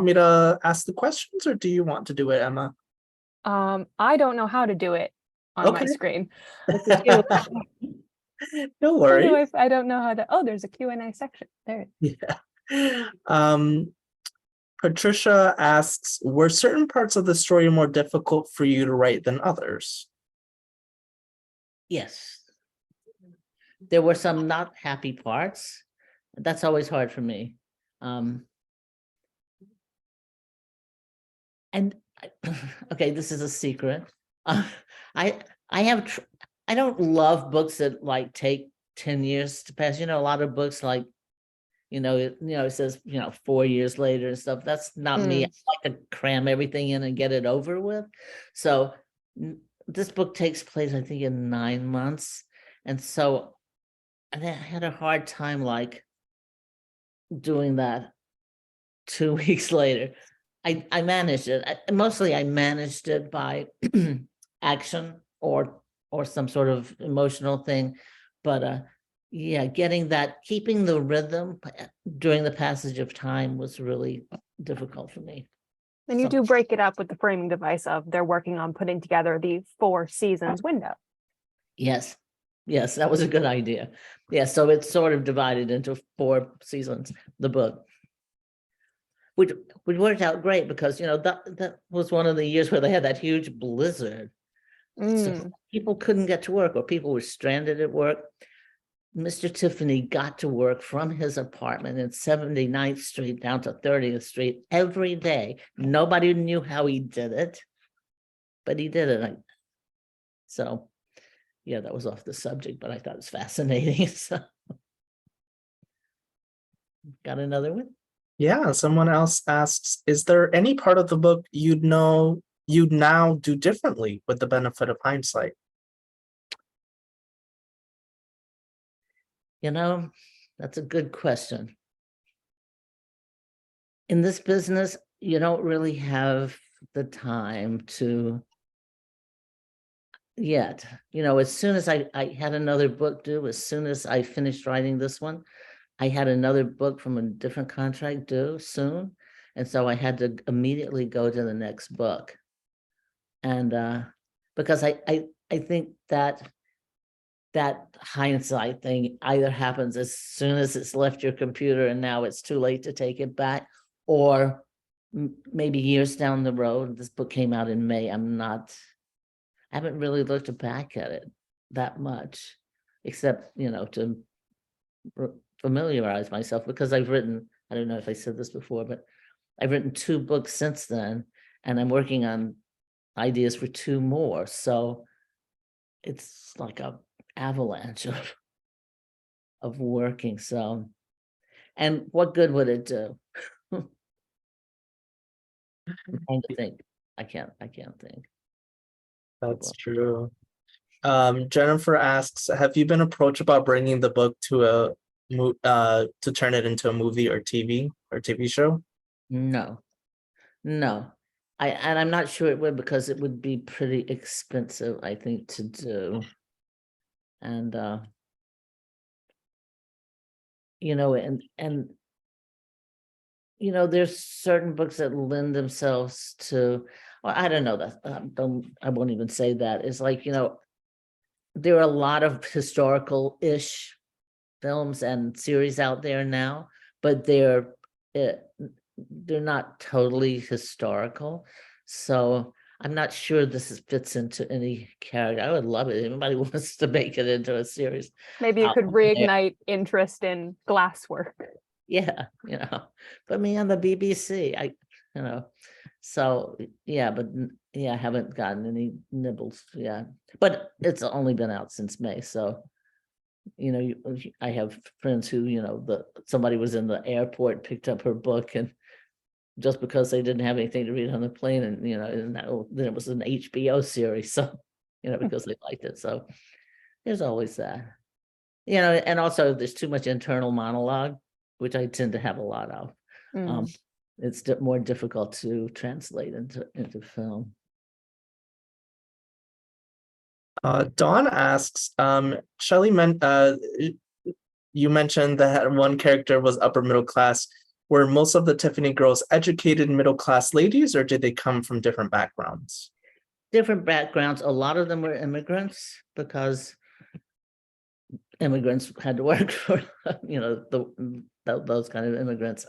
me to ask the questions, or do you want to do it, Emma? I don't know how to do it on my screen. No worries. I don't know how to. Oh, there's a Q&A section there. Yeah. Patricia asks, were certain parts of the story more difficult for you to write than others? Yes. There were some not happy parts. That's always hard for me. And okay, this is a secret. I don't love books that like take 10 years to pass. A lot of books like, it says, 4 years later and stuff. That's not me. I like to cram everything in and get it over with. So this book takes place, I think, in 9 months. And so I had a hard time like doing that 2 weeks later. I managed it. Mostly I managed it by action or some sort of emotional thing. But yeah, keeping the rhythm during the passage of time was really difficult for me. And you do break it up with the framing device of they're working on putting together the 4 seasons window. Yes, that was a good idea. Yeah, so it's sort of divided into 4 seasons, the book. Which worked out great because, that was one of the years where they had that huge blizzard. So people couldn't get to work, or people were stranded at work. Mr. Tiffany got to work from his apartment in 79th Street down to 30th Street every day. Nobody knew how he did it, but he did it. So, yeah, that was off the subject, but I thought it was fascinating. So, got another one? Yeah, someone else asks, is there any part of the book you'd now do differently with the benefit of hindsight? That's a good question. In this business, you don't really have the time to yet. As soon as I had another book due, as soon as I finished writing this one, I had another book from a different contract due soon. And so I had to immediately go to the next book. And because I think that hindsight thing either happens as soon as it's left your computer and now it's too late to take it back, or maybe years down the road. This book came out in May. I haven't really looked back at it that much, except, to familiarize myself, because I've written, I don't know if I said this before, but I've written 2 books since then, and I'm working on ideas for 2 more. So it's like a avalanche of working. So, and what good would it do? I'm trying to think. I can't think. That's true. Jennifer asks, have you been approached about bringing the book to to turn it into a movie or TV show? No, No, and I'm not sure it would, because it would be pretty expensive, I think, to do. And and there's certain books that lend themselves to, well, I don't know that, I won't even say that. It's like, there are a lot of historical-ish films and series out there now, but they're not totally historical. So I'm not sure this fits into any character. I would love it. Anybody wants to make it into a series. Maybe you I'll could be there. reignite interest in glasswork. Yeah, put me on the BBC. So yeah, but I haven't gotten any nibbles. Yeah, but it's only been out since May. So, I have friends who, somebody was in the airport, picked up her book, and just because they didn't have anything to read on the plane, and, then it was an HBO series. So, because they liked it. So there's always that, and also there's too much internal monologue, which I tend to have a lot of. It's more difficult to translate into film. Dawn asks, Shelley, you mentioned that one character was upper middle class. Were most of the Tiffany girls educated middle class ladies, or did they come from different backgrounds? Different backgrounds. A lot of them were immigrants, because immigrants had to work for, those kind of immigrants.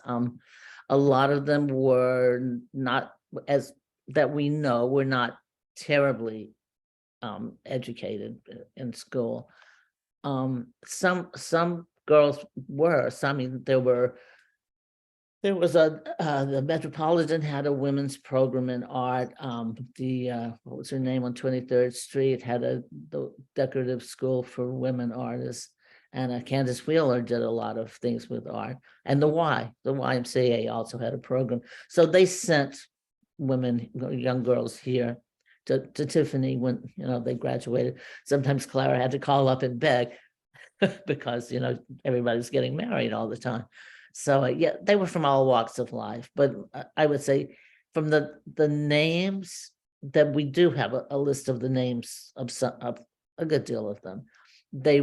A lot of them were not, as that we know, were not terribly educated in school. Some girls were. So, I mean, there was the Metropolitan had a women's program in art. What was her name, on 23rd Street, had the decorative school for women artists. And Candace Wheeler did a lot of things with art. And the YMCA also had a program. So they sent women, young girls here to Tiffany when, they graduated. Sometimes Clara had to call up and beg because, everybody's getting married all the time. So yeah, they were from all walks of life. But I would say from the names, that we do have a list of the names of a good deal of them. They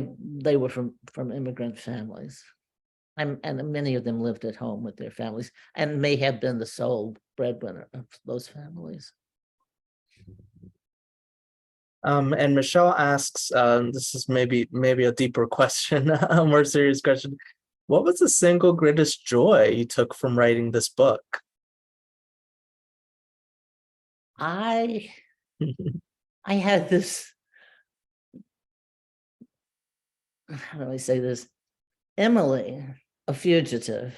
were from immigrant families, and many of them lived at home with their families, and may have been the sole breadwinner of those families. And Michelle asks, this is maybe a deeper question, a more serious question. What was the single greatest joy you took from writing this book? I had this, how do I say this? Emily, a fugitive,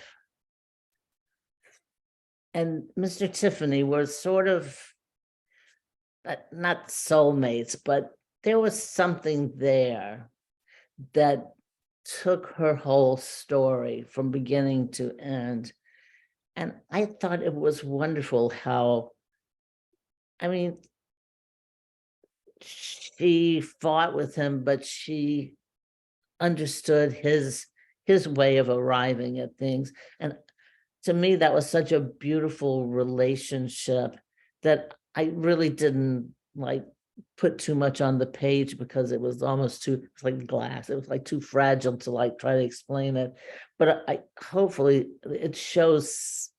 and Mr. Tiffany were sort of not soulmates, but there was something there that took her whole story from beginning to end. And I thought it was wonderful how, I mean, she fought with him, but she understood his way of arriving at things. And to me, that was such a beautiful relationship that I really didn't put too much on the page, because it was almost it's like glass. It was like too fragile to try to explain it. But I hopefully it shows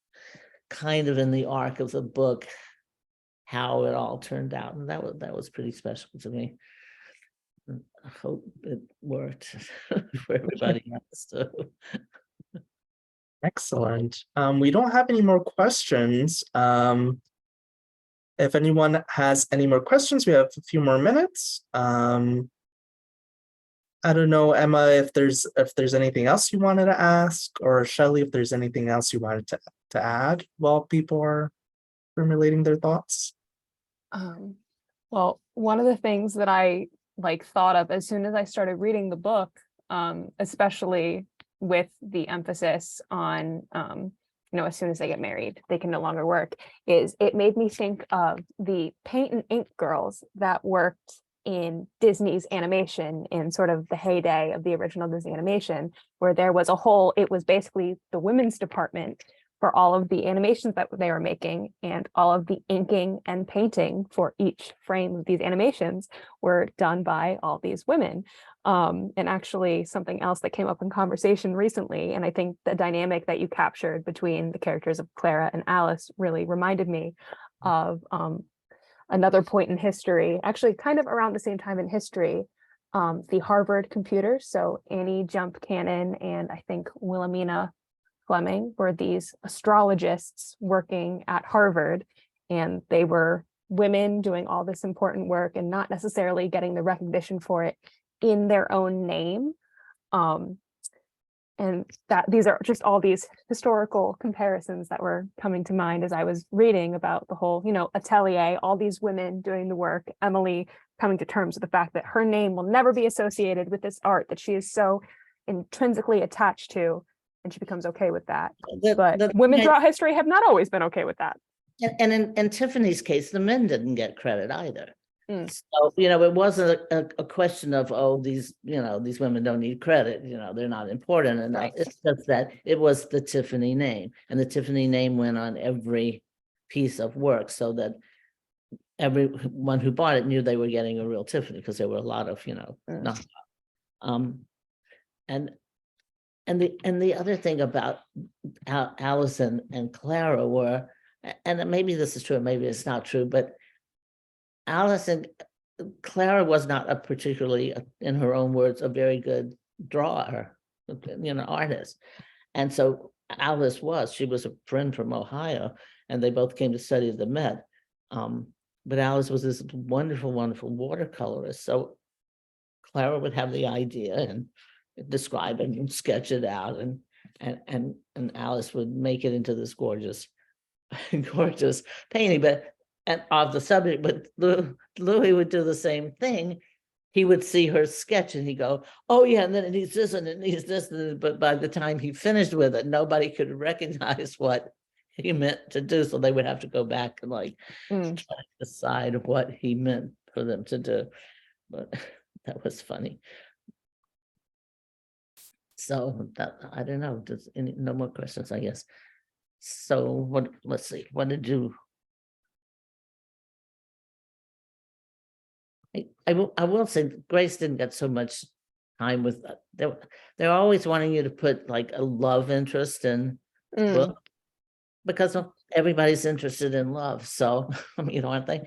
kind of in the arc of the book how it all turned out. And that was pretty special to me. I hope it worked for everybody else too. Excellent. We don't have any more questions. If anyone has any more questions, we have a few more minutes. I don't know, Emma, if there's anything else you wanted to ask, or Shelley, if there's anything else you wanted to add while people are formulating their thoughts. Well, one of the things that I thought of as soon as I started reading the book, especially with the emphasis on as soon as they get married, they can no longer work, is it made me think of the paint and ink girls that worked in Disney's animation in sort of the heyday of the original Disney animation, where there was it was basically the women's department for all of the animations that they were making, and all of the inking and painting for each frame of these animations were done by all these women. And actually something else that came up in conversation recently, and I think the dynamic that you captured between the characters of Clara and Alice really reminded me of another point in history, actually kind of around the same time in history, the Harvard computers. So Annie Jump Cannon and I think Wilhelmina Fleming were these astrologists working at Harvard, and they were women doing all this important work and not necessarily getting the recognition for it in their own name. And that these are just all these historical comparisons that were coming to mind as I was reading about the whole, atelier, all these women doing the work, Emily coming to terms with the fact that her name will never be associated with this art that she is so intrinsically attached to, and she becomes okay with that. But women throughout history have not always been okay with that. And in Tiffany's case, the men didn't get credit either. So, it wasn't a question of, oh, these women don't need credit, they're not important enough. Right. It's just that it was the Tiffany name, and the Tiffany name went on every piece of work, so that everyone who bought it knew they were getting a real Tiffany, because there were a lot of, not. And the other thing about Alice and Clara were, and maybe this is true, maybe it's not true, but Alice and Clara was not a particularly, in her own words, a very good drawer, artist. And so Alice she was a friend from Ohio, and they both came to study at the Met. But Alice was this wonderful, wonderful watercolorist. So Clara would have the idea and describe it and sketch it out, and Alice would make it into this gorgeous painting, and of the subject. But Louis would do the same thing. He would see her sketch and he'd go, oh yeah, and then it needs this and it needs this. But by the time he finished with it, nobody could recognize what he meant to do. So they would have to go back and try to decide what he meant for them to do. But that was funny. So that, I don't know, no more questions, I guess. So let's see, what did you? I will say Grace didn't get so much time with that. They're always wanting you to put a love interest in book, because everybody's interested in love. So, aren't they?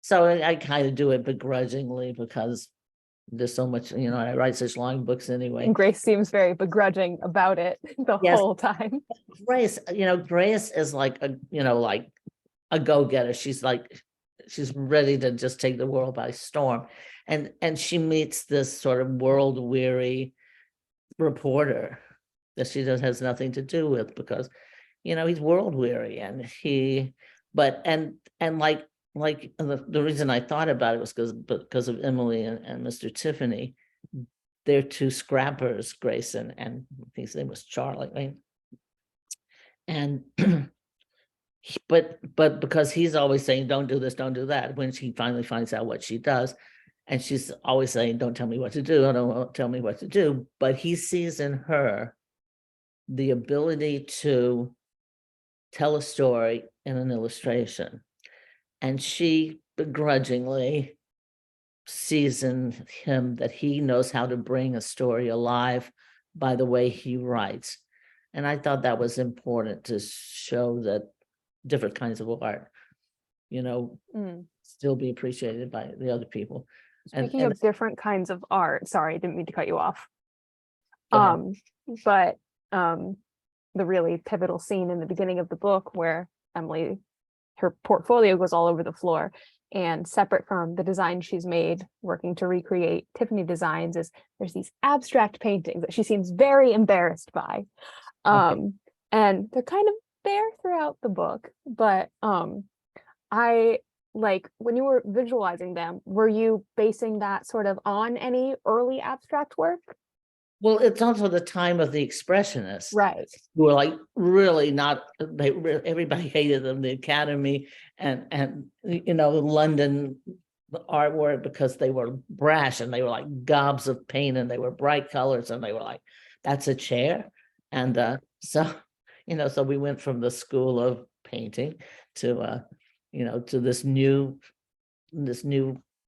So I kind of do it begrudgingly, because there's so much, I write such long books anyway. And Grace seems very begrudging about it the whole time. Grace, Grace is like a go-getter. She's ready to just take the world by storm. And she meets this sort of world-weary reporter that she has nothing to do with, because, he's world-weary, and the reason I thought about it was because of Emily and Mr. Tiffany. They're two scrappers, Grace and I think his name was Charlie, right? And but because he's always saying, don't do this, don't do that, when she finally finds out what she does, and she's always saying, don't tell me what to do, don't tell me what to do, but he sees in her the ability to tell a story in an illustration. And she begrudgingly sees in him that he knows how to bring a story alive by the way he writes. And I thought that was important to show that different kinds of art, still be appreciated by the other people. Speaking of different kinds of art, sorry, I didn't mean to cut you off. But the really pivotal scene in the beginning of the book where Emily, her portfolio goes all over the floor, and separate from the design she's made working to recreate Tiffany designs is there's these abstract paintings that she seems very embarrassed by. And they're kind of there throughout the book, but I when you were visualizing them, were you basing that sort of on any early abstract work? Well, it's also the time of the expressionists, right? Who were really not. Everybody hated them, the Academy and London artwork, because they were brash and they were like gobs of paint and they were bright colors and they were like, that's a chair, and so So we went from the school of painting to, to this new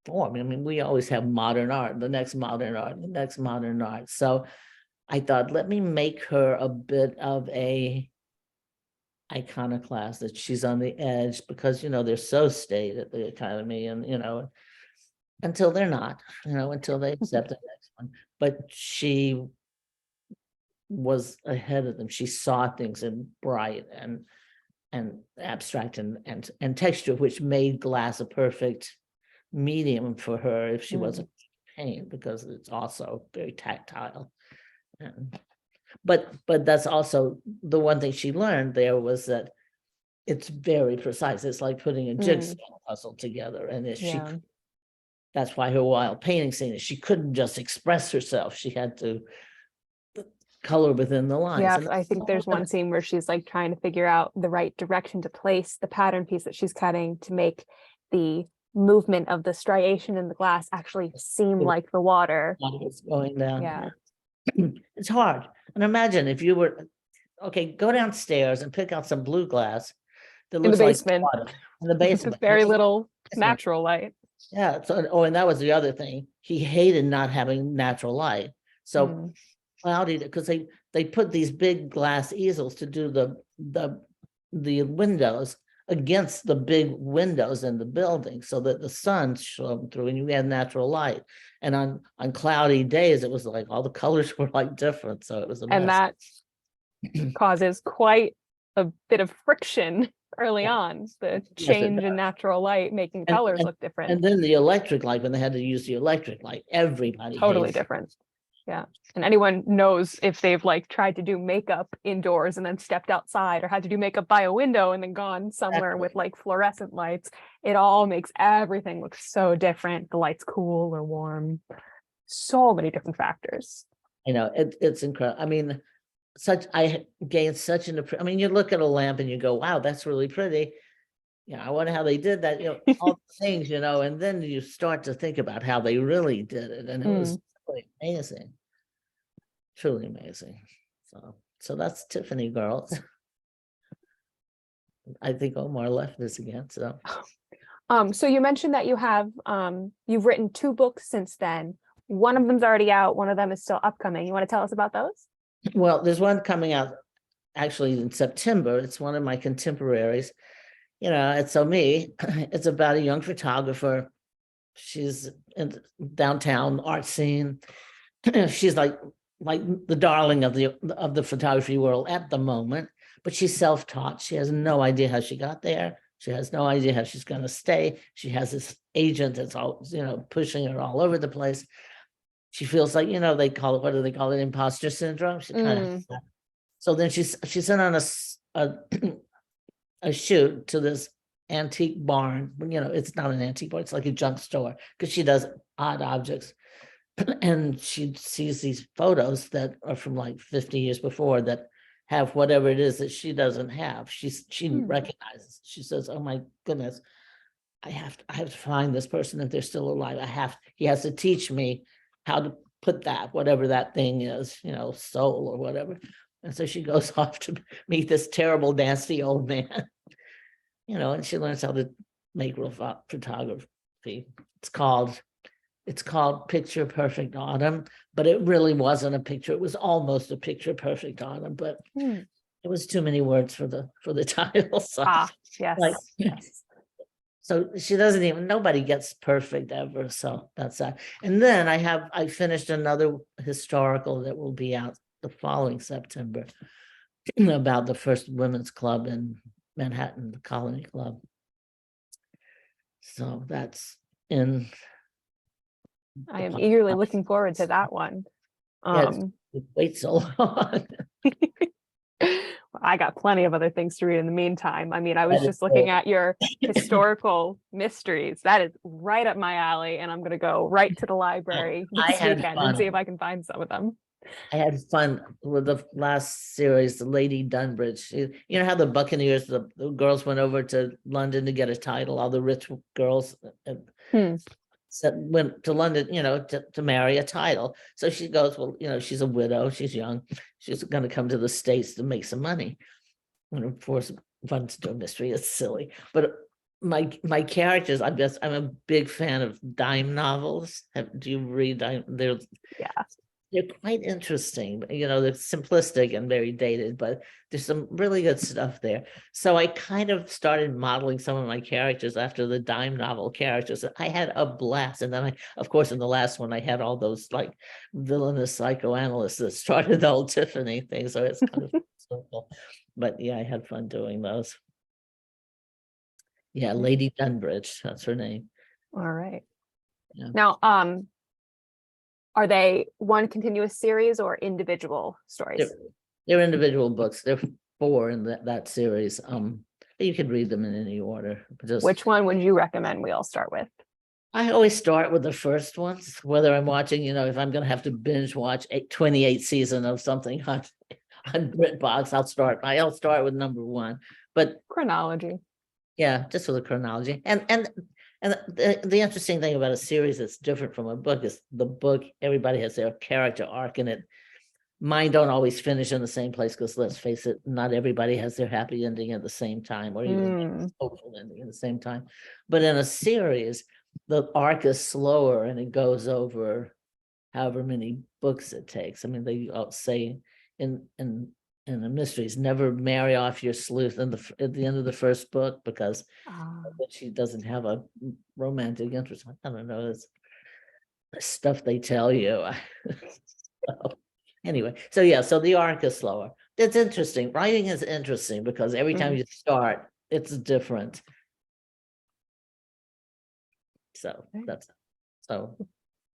form. I mean, we always have modern art, the next modern art, the next modern art. So I thought, let me make her a bit of a iconoclast, that she's on the edge, because, they're so staid at the Academy, and, until they're not, until they accept the next one. But she was ahead of them. She saw things in bright and abstract and texture, which made glass a perfect medium for her if she wasn't paint, because it's also very tactile. But that's also the one thing she learned there, was that it's very precise. It's like putting a jigsaw puzzle together, and that's why her wild painting scene is she couldn't just express herself. She had to color within the lines. Yeah, I think there's one scene where she's like trying to figure out the right direction to place the pattern piece that she's cutting to make the movement of the striation in the glass actually seem like the water. It's going down. Yeah. It's hard. And imagine if you were, okay, go downstairs and pick out some blue glass that In the looks like basement. water. In the basement. With very little natural light. Yeah. So, and that was the other thing. He hated not having natural light. So cloudy, because they put these big glass easels to do the windows against the big windows in the building, so that the sun shone through and you had natural light. And on cloudy days, it was like all the colors were like different. So it was a mess. And that causes quite a bit of friction early on, the change in natural light making colors look different. And then the electric light, when they had to use the electric light, everybody totally different. Yeah. And anyone knows, if they've like tried to do makeup indoors and then stepped outside, or had to do makeup by a window and then gone somewhere with like fluorescent lights, it all makes everything look so different. The light's cool or warm. So many different factors. It's incredible. I mean, I gained such an I mean, you look at a lamp and you go, wow, that's really pretty. I wonder how they did that, all the things, and then you start to think about how they really did it. And it was really amazing. Truly amazing. So that's Tiffany Girls. I think Omar left this again. So you mentioned that you have you've written 2 books since then. One of them's already out, one of them is still upcoming. You want to tell us about those? Well, there's one coming out actually in September. It's one of my contemporaries. It's it's about a young photographer. She's in downtown art scene. She's like the darling of the photography world at the moment, but she's self-taught. She has no idea how she got there. She has no idea how she's going to stay. She has this agent that's all, pushing her all over the place. She feels like, they call it, what do they call it? Imposter syndrome. She kind of, so then she's sent on a shoot to this antique barn. It's not an antique barn, it's like a junk store, because she does odd objects. And she sees these photos that are from like 50 years before that have whatever it is that she doesn't have. She recognizes. She says, "Oh my goodness, I have to find this person if they're still alive. He has to teach me how to put that, whatever that thing is, soul or whatever." And so she goes off to meet this terrible, nasty old man, and she learns how to make real photography. It's called Picture Perfect Autumn, but it really wasn't a picture. It was almost a picture perfect autumn, but it was too many words for the title. So, yes. So she doesn't even, nobody gets perfect ever. So that's that. And then I finished another historical that will be out the following September about the first women's club in Manhattan, the Colony Club. So that's in. I am eagerly looking forward to that one. Wait so long. I got plenty of other things to read in the meantime. I mean, I was just looking at your historical mysteries. That is right up my alley, and I'm going to go right to the library this weekend and see if I can find some of them. I had fun with the last series, the Lady Dunbridge. You know how the Buccaneers, the girls went over to London to get a title, all the rich girls went to London, to marry a title. So she goes, well, she's a widow, she's young, she's going to come to the States to make some money. And of course, fun to do a mystery is silly, but my characters, I'm a big fan of dime novels. Do you read dime? Yeah. They're quite interesting. You know, they're simplistic and very dated, but there's some really good stuff there. So I kind of started modeling some of my characters after the dime novel characters. I had a blast. And then of course, in the last one, I had all those like villainous psychoanalysts that started the whole Tiffany thing. So it's kind of simple. But yeah, I had fun doing those. Yeah, Lady Dunbridge, that's her name. All right. Yeah. Now, are they one continuous series or individual stories? They're individual books. There are 4 in that series. You could read them in any order. Which one would you recommend we all start with? I always start with the first ones, whether I'm watching, you know, if I'm going to have to binge watch 28 season of something on BritBox, I'll start with number 1. But Chronology. yeah, just for the chronology. And the interesting thing about a series that's different from a book is the book, everybody has their character arc in it. Mine don't always finish in the same place because let's face it, not everybody has their happy ending at the same time or even hopeful ending at the same time. But in a series, the arc is slower and it goes over however many books it takes. I mean, they all say in the mysteries, never marry off your sleuth at the end of the first book because she doesn't have a romantic interest. I don't know, it's stuff they tell you. So, anyway, so yeah, so the arc is slower. It's interesting. Writing is interesting because every time you start, it's different. So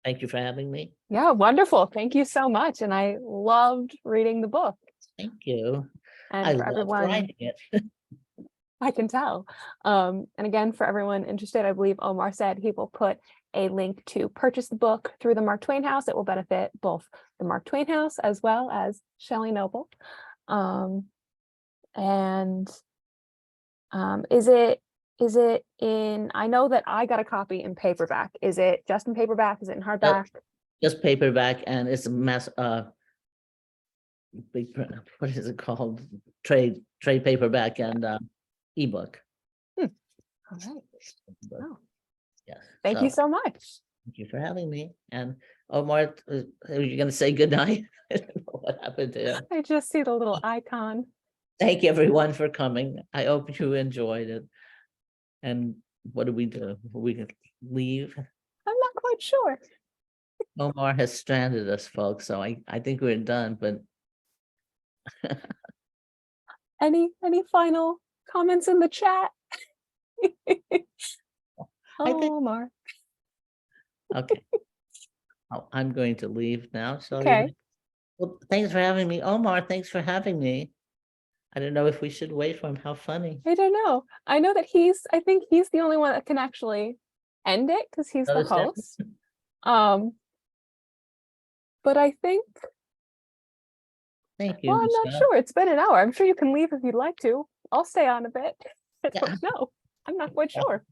thank you for having me. Yeah, wonderful. Thank you so much. And I loved reading the book. Thank you. And I for love everyone, writing it. I can tell. And again, for everyone interested, I believe Omar said he will put a link to purchase the book through the Mark Twain House. It will benefit both the Mark Twain House as well as Shelley Noble. Is it in, I know that I got a copy in paperback. Is it just in paperback? Is it in hardback? Just paperback, and it's a mass big print. What is it called? Trade paperback and ebook. All right. Oh, Yes. thank you so much. Thank you for having me. And Omar, are you going to say goodnight? I don't know what happened to him. I just see the little icon. Thank you everyone for coming. I hope you enjoyed it. And what do? We can leave. I'm not quite sure. Omar has stranded us, folks. So I think we're done. But Any final comments in the chat? Omar. Okay. Oh, I'm going to leave now. So Okay. Well, thanks for having me. Omar, thanks for having me. I don't know if we should wait for him. How funny. I don't know. I know that I think he's the only one that can actually end it because he's the host. But I think, Thank you. well, I'm not Michelle. sure. It's been an hour. I'm sure you can leave if you'd like to. I'll stay on a bit. I don't know. I'm not quite sure.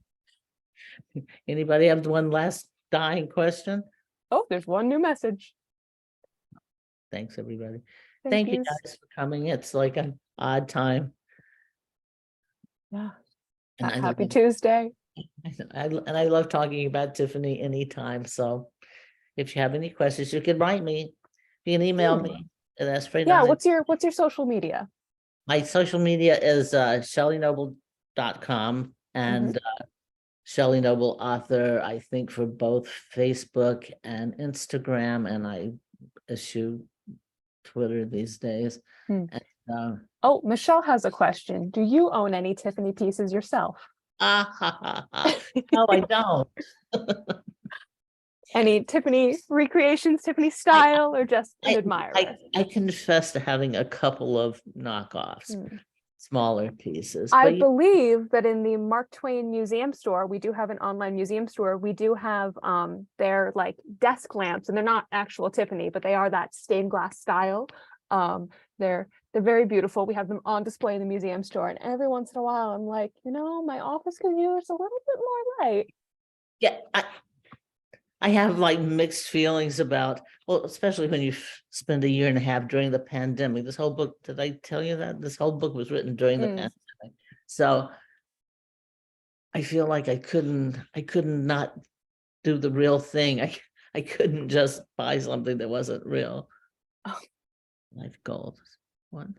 Anybody have one last dying question? Oh, there's one new message. Thanks, everybody. Thank Thank you yous. guys for coming. It's like an odd time. Yeah. And Happy Tuesday. I love talking about Tiffany anytime. So if you have any questions, you can write me. You can email me. And that's for Yeah, what's your social media? My social media is shelleynoble.com and Shelley Noble author, I think, for both Facebook and Instagram, and I issue Twitter these days. And, oh, Michelle has a question. Do you own any Tiffany pieces yourself? No, I don't. Any Tiffany recreations, Tiffany style, or just an admirer? I confess to having a couple of knockoffs, smaller pieces. I believe that in the Mark Twain Museum Store, we do have an online museum store. We do have their like desk lamps, and they're not actual Tiffany, but they are that stained glass style. They're very beautiful. We have them on display in the museum store, and every once in a while, I'm like, my office could use a little bit more light. Yeah, I have like mixed feelings about, well, especially when you spend a year and a half during the pandemic. This whole book, did I tell you that? This whole book was written during the pandemic. So I feel like I couldn't not do the real thing. I couldn't just buy something that wasn't real. Oh. Life goals. One.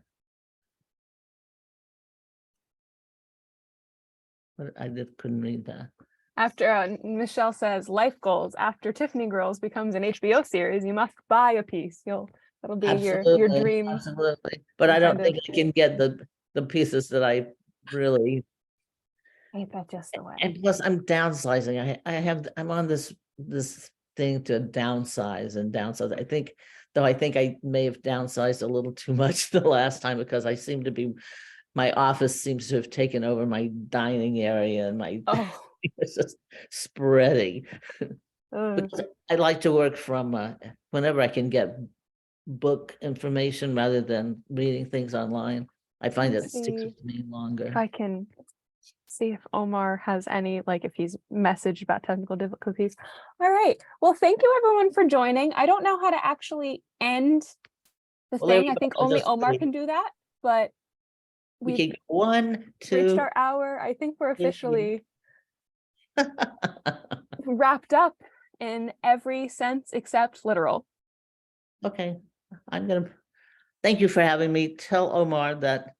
But I just couldn't read that. After Michelle says life goals, after Tiffany Girls becomes an HBO series, you must buy a piece. That'll be your Absolutely, dreams. absolutely. But I don't kind think I can get the pieces that I really. Ain't that just the way? And plus, I'm downsizing. I'm on this thing to downsize and downsize. I think I may have downsized a little too much the last time because I seem to be, my office seems to have taken over my dining area and my Oh, it's just spreading. ugh. Because I like to work from whenever I can get book information rather than reading things online. I find that it sticks See with me if longer. I can see if Omar has any, like if he's messaged about technical difficulties. All right. Well, thank you everyone for joining. I don't know how to actually end the Well, there thing. we I go. think only Just Omar three. can do that, but We we've can go 1, reached 2. our hour. I think we're 3. officially wrapped up in every sense except literal. Okay, thank you for having me. Tell Omar that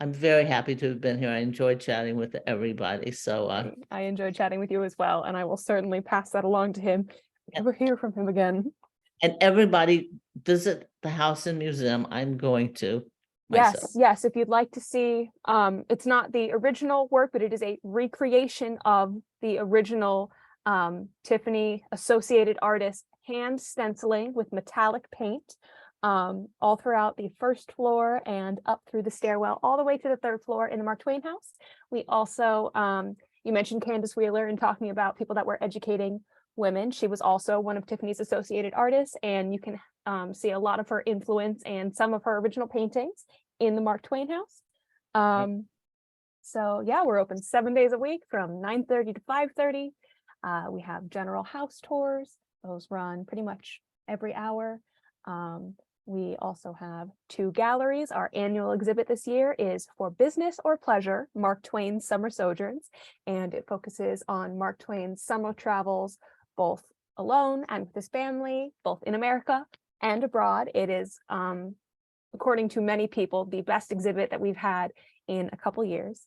I'm very happy to have been here. I enjoyed chatting with everybody. So I enjoyed chatting with you as well, and I will certainly pass that along to him if I ever hear from him again. and everybody visit the house and museum. I'm going to myself. Yes, if you'd like to see, it's not the original work, but it is a recreation of the original Tiffany associated artist hand stenciling with metallic paint, all throughout the first floor and up through the stairwell, all the way to the third floor in the Mark Twain House. We also, you mentioned Candace Wheeler and talking about people that were educating women. She was also one of Tiffany's associated artists, and you can see a lot of her influence and some of her original paintings in the Mark Twain House. So yeah, we're open 7 days a week from 9:30 to 5:30. We have general house tours. Those run pretty much every hour. We also have 2 galleries. Our annual exhibit this year is For Business or Pleasure, Mark Twain's Summer Sojourns, and it focuses on Mark Twain's summer travels, both alone and with his family, both in America and abroad. It is, according to many people, the best exhibit that we've had in a couple years,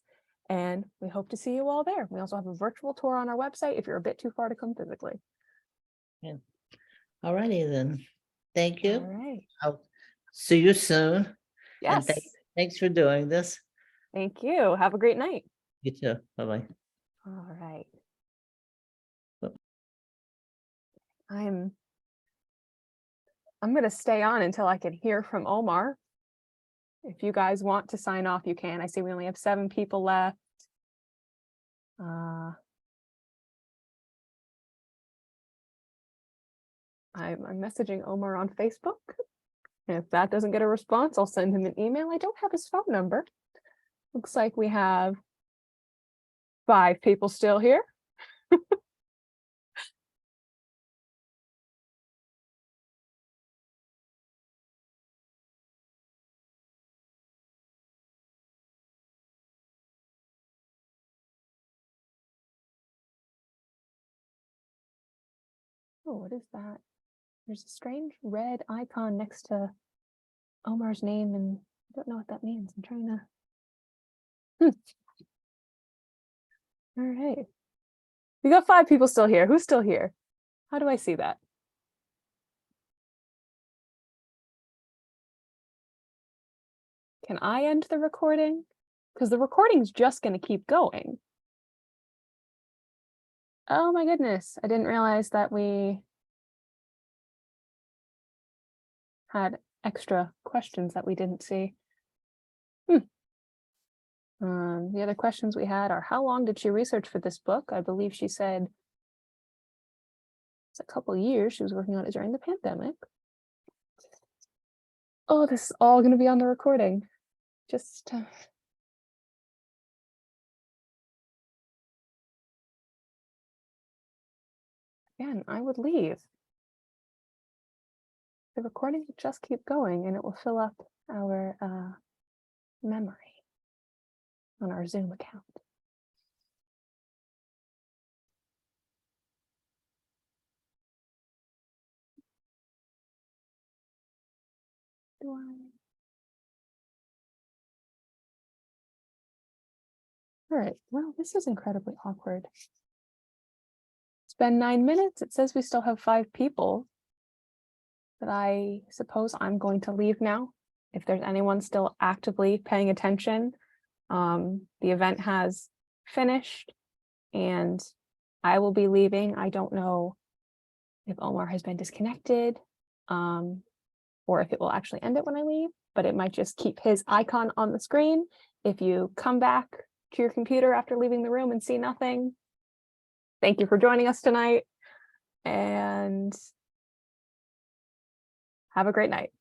and we hope to see you all there. We also have a virtual tour on our website if you're a bit too far to come physically. Yeah. All righty then. Thank you. All right. I'll see you soon. And Yes. thanks for doing this. Thank you. Have a great night. You too. Bye-bye. All right. Oh. I'm going to stay on until I can hear from Omar. If you guys want to sign off, you can. I see we only have 7 people left. I'm messaging Omar on Facebook. And if that doesn't get a response, I'll send him an email. I don't have his phone number. Looks like we have 5 people still here. Oh, what is that? There's a strange red icon next to Omar's name, and I don't know what that means. I'm trying to. All right. We got 5 people still here. Who's still here? How do I see that? Can I end the recording? Because the recording's just going to keep going. Oh my goodness. I didn't realize that we had extra questions that we didn't see. The other questions we had are, how long did she research for this book? I believe she said it's a couple years. She was working on it during the pandemic. Oh, this is all going to be on the recording. Just Again, I would leave. The recording will just keep going and it will fill up our memory on our Zoom account. Do All right, well, this is incredibly awkward. It's been 9 minutes. It says we still have 5 people. But I suppose I'm going to leave now. If there's anyone still actively paying attention, the event has finished and I will be leaving. I don't know if Omar has been disconnected or if it will actually end it when I leave, but it might just keep his icon on the screen. If you come back to your computer after leaving the room and see nothing, thank you for joining us tonight and have a great night.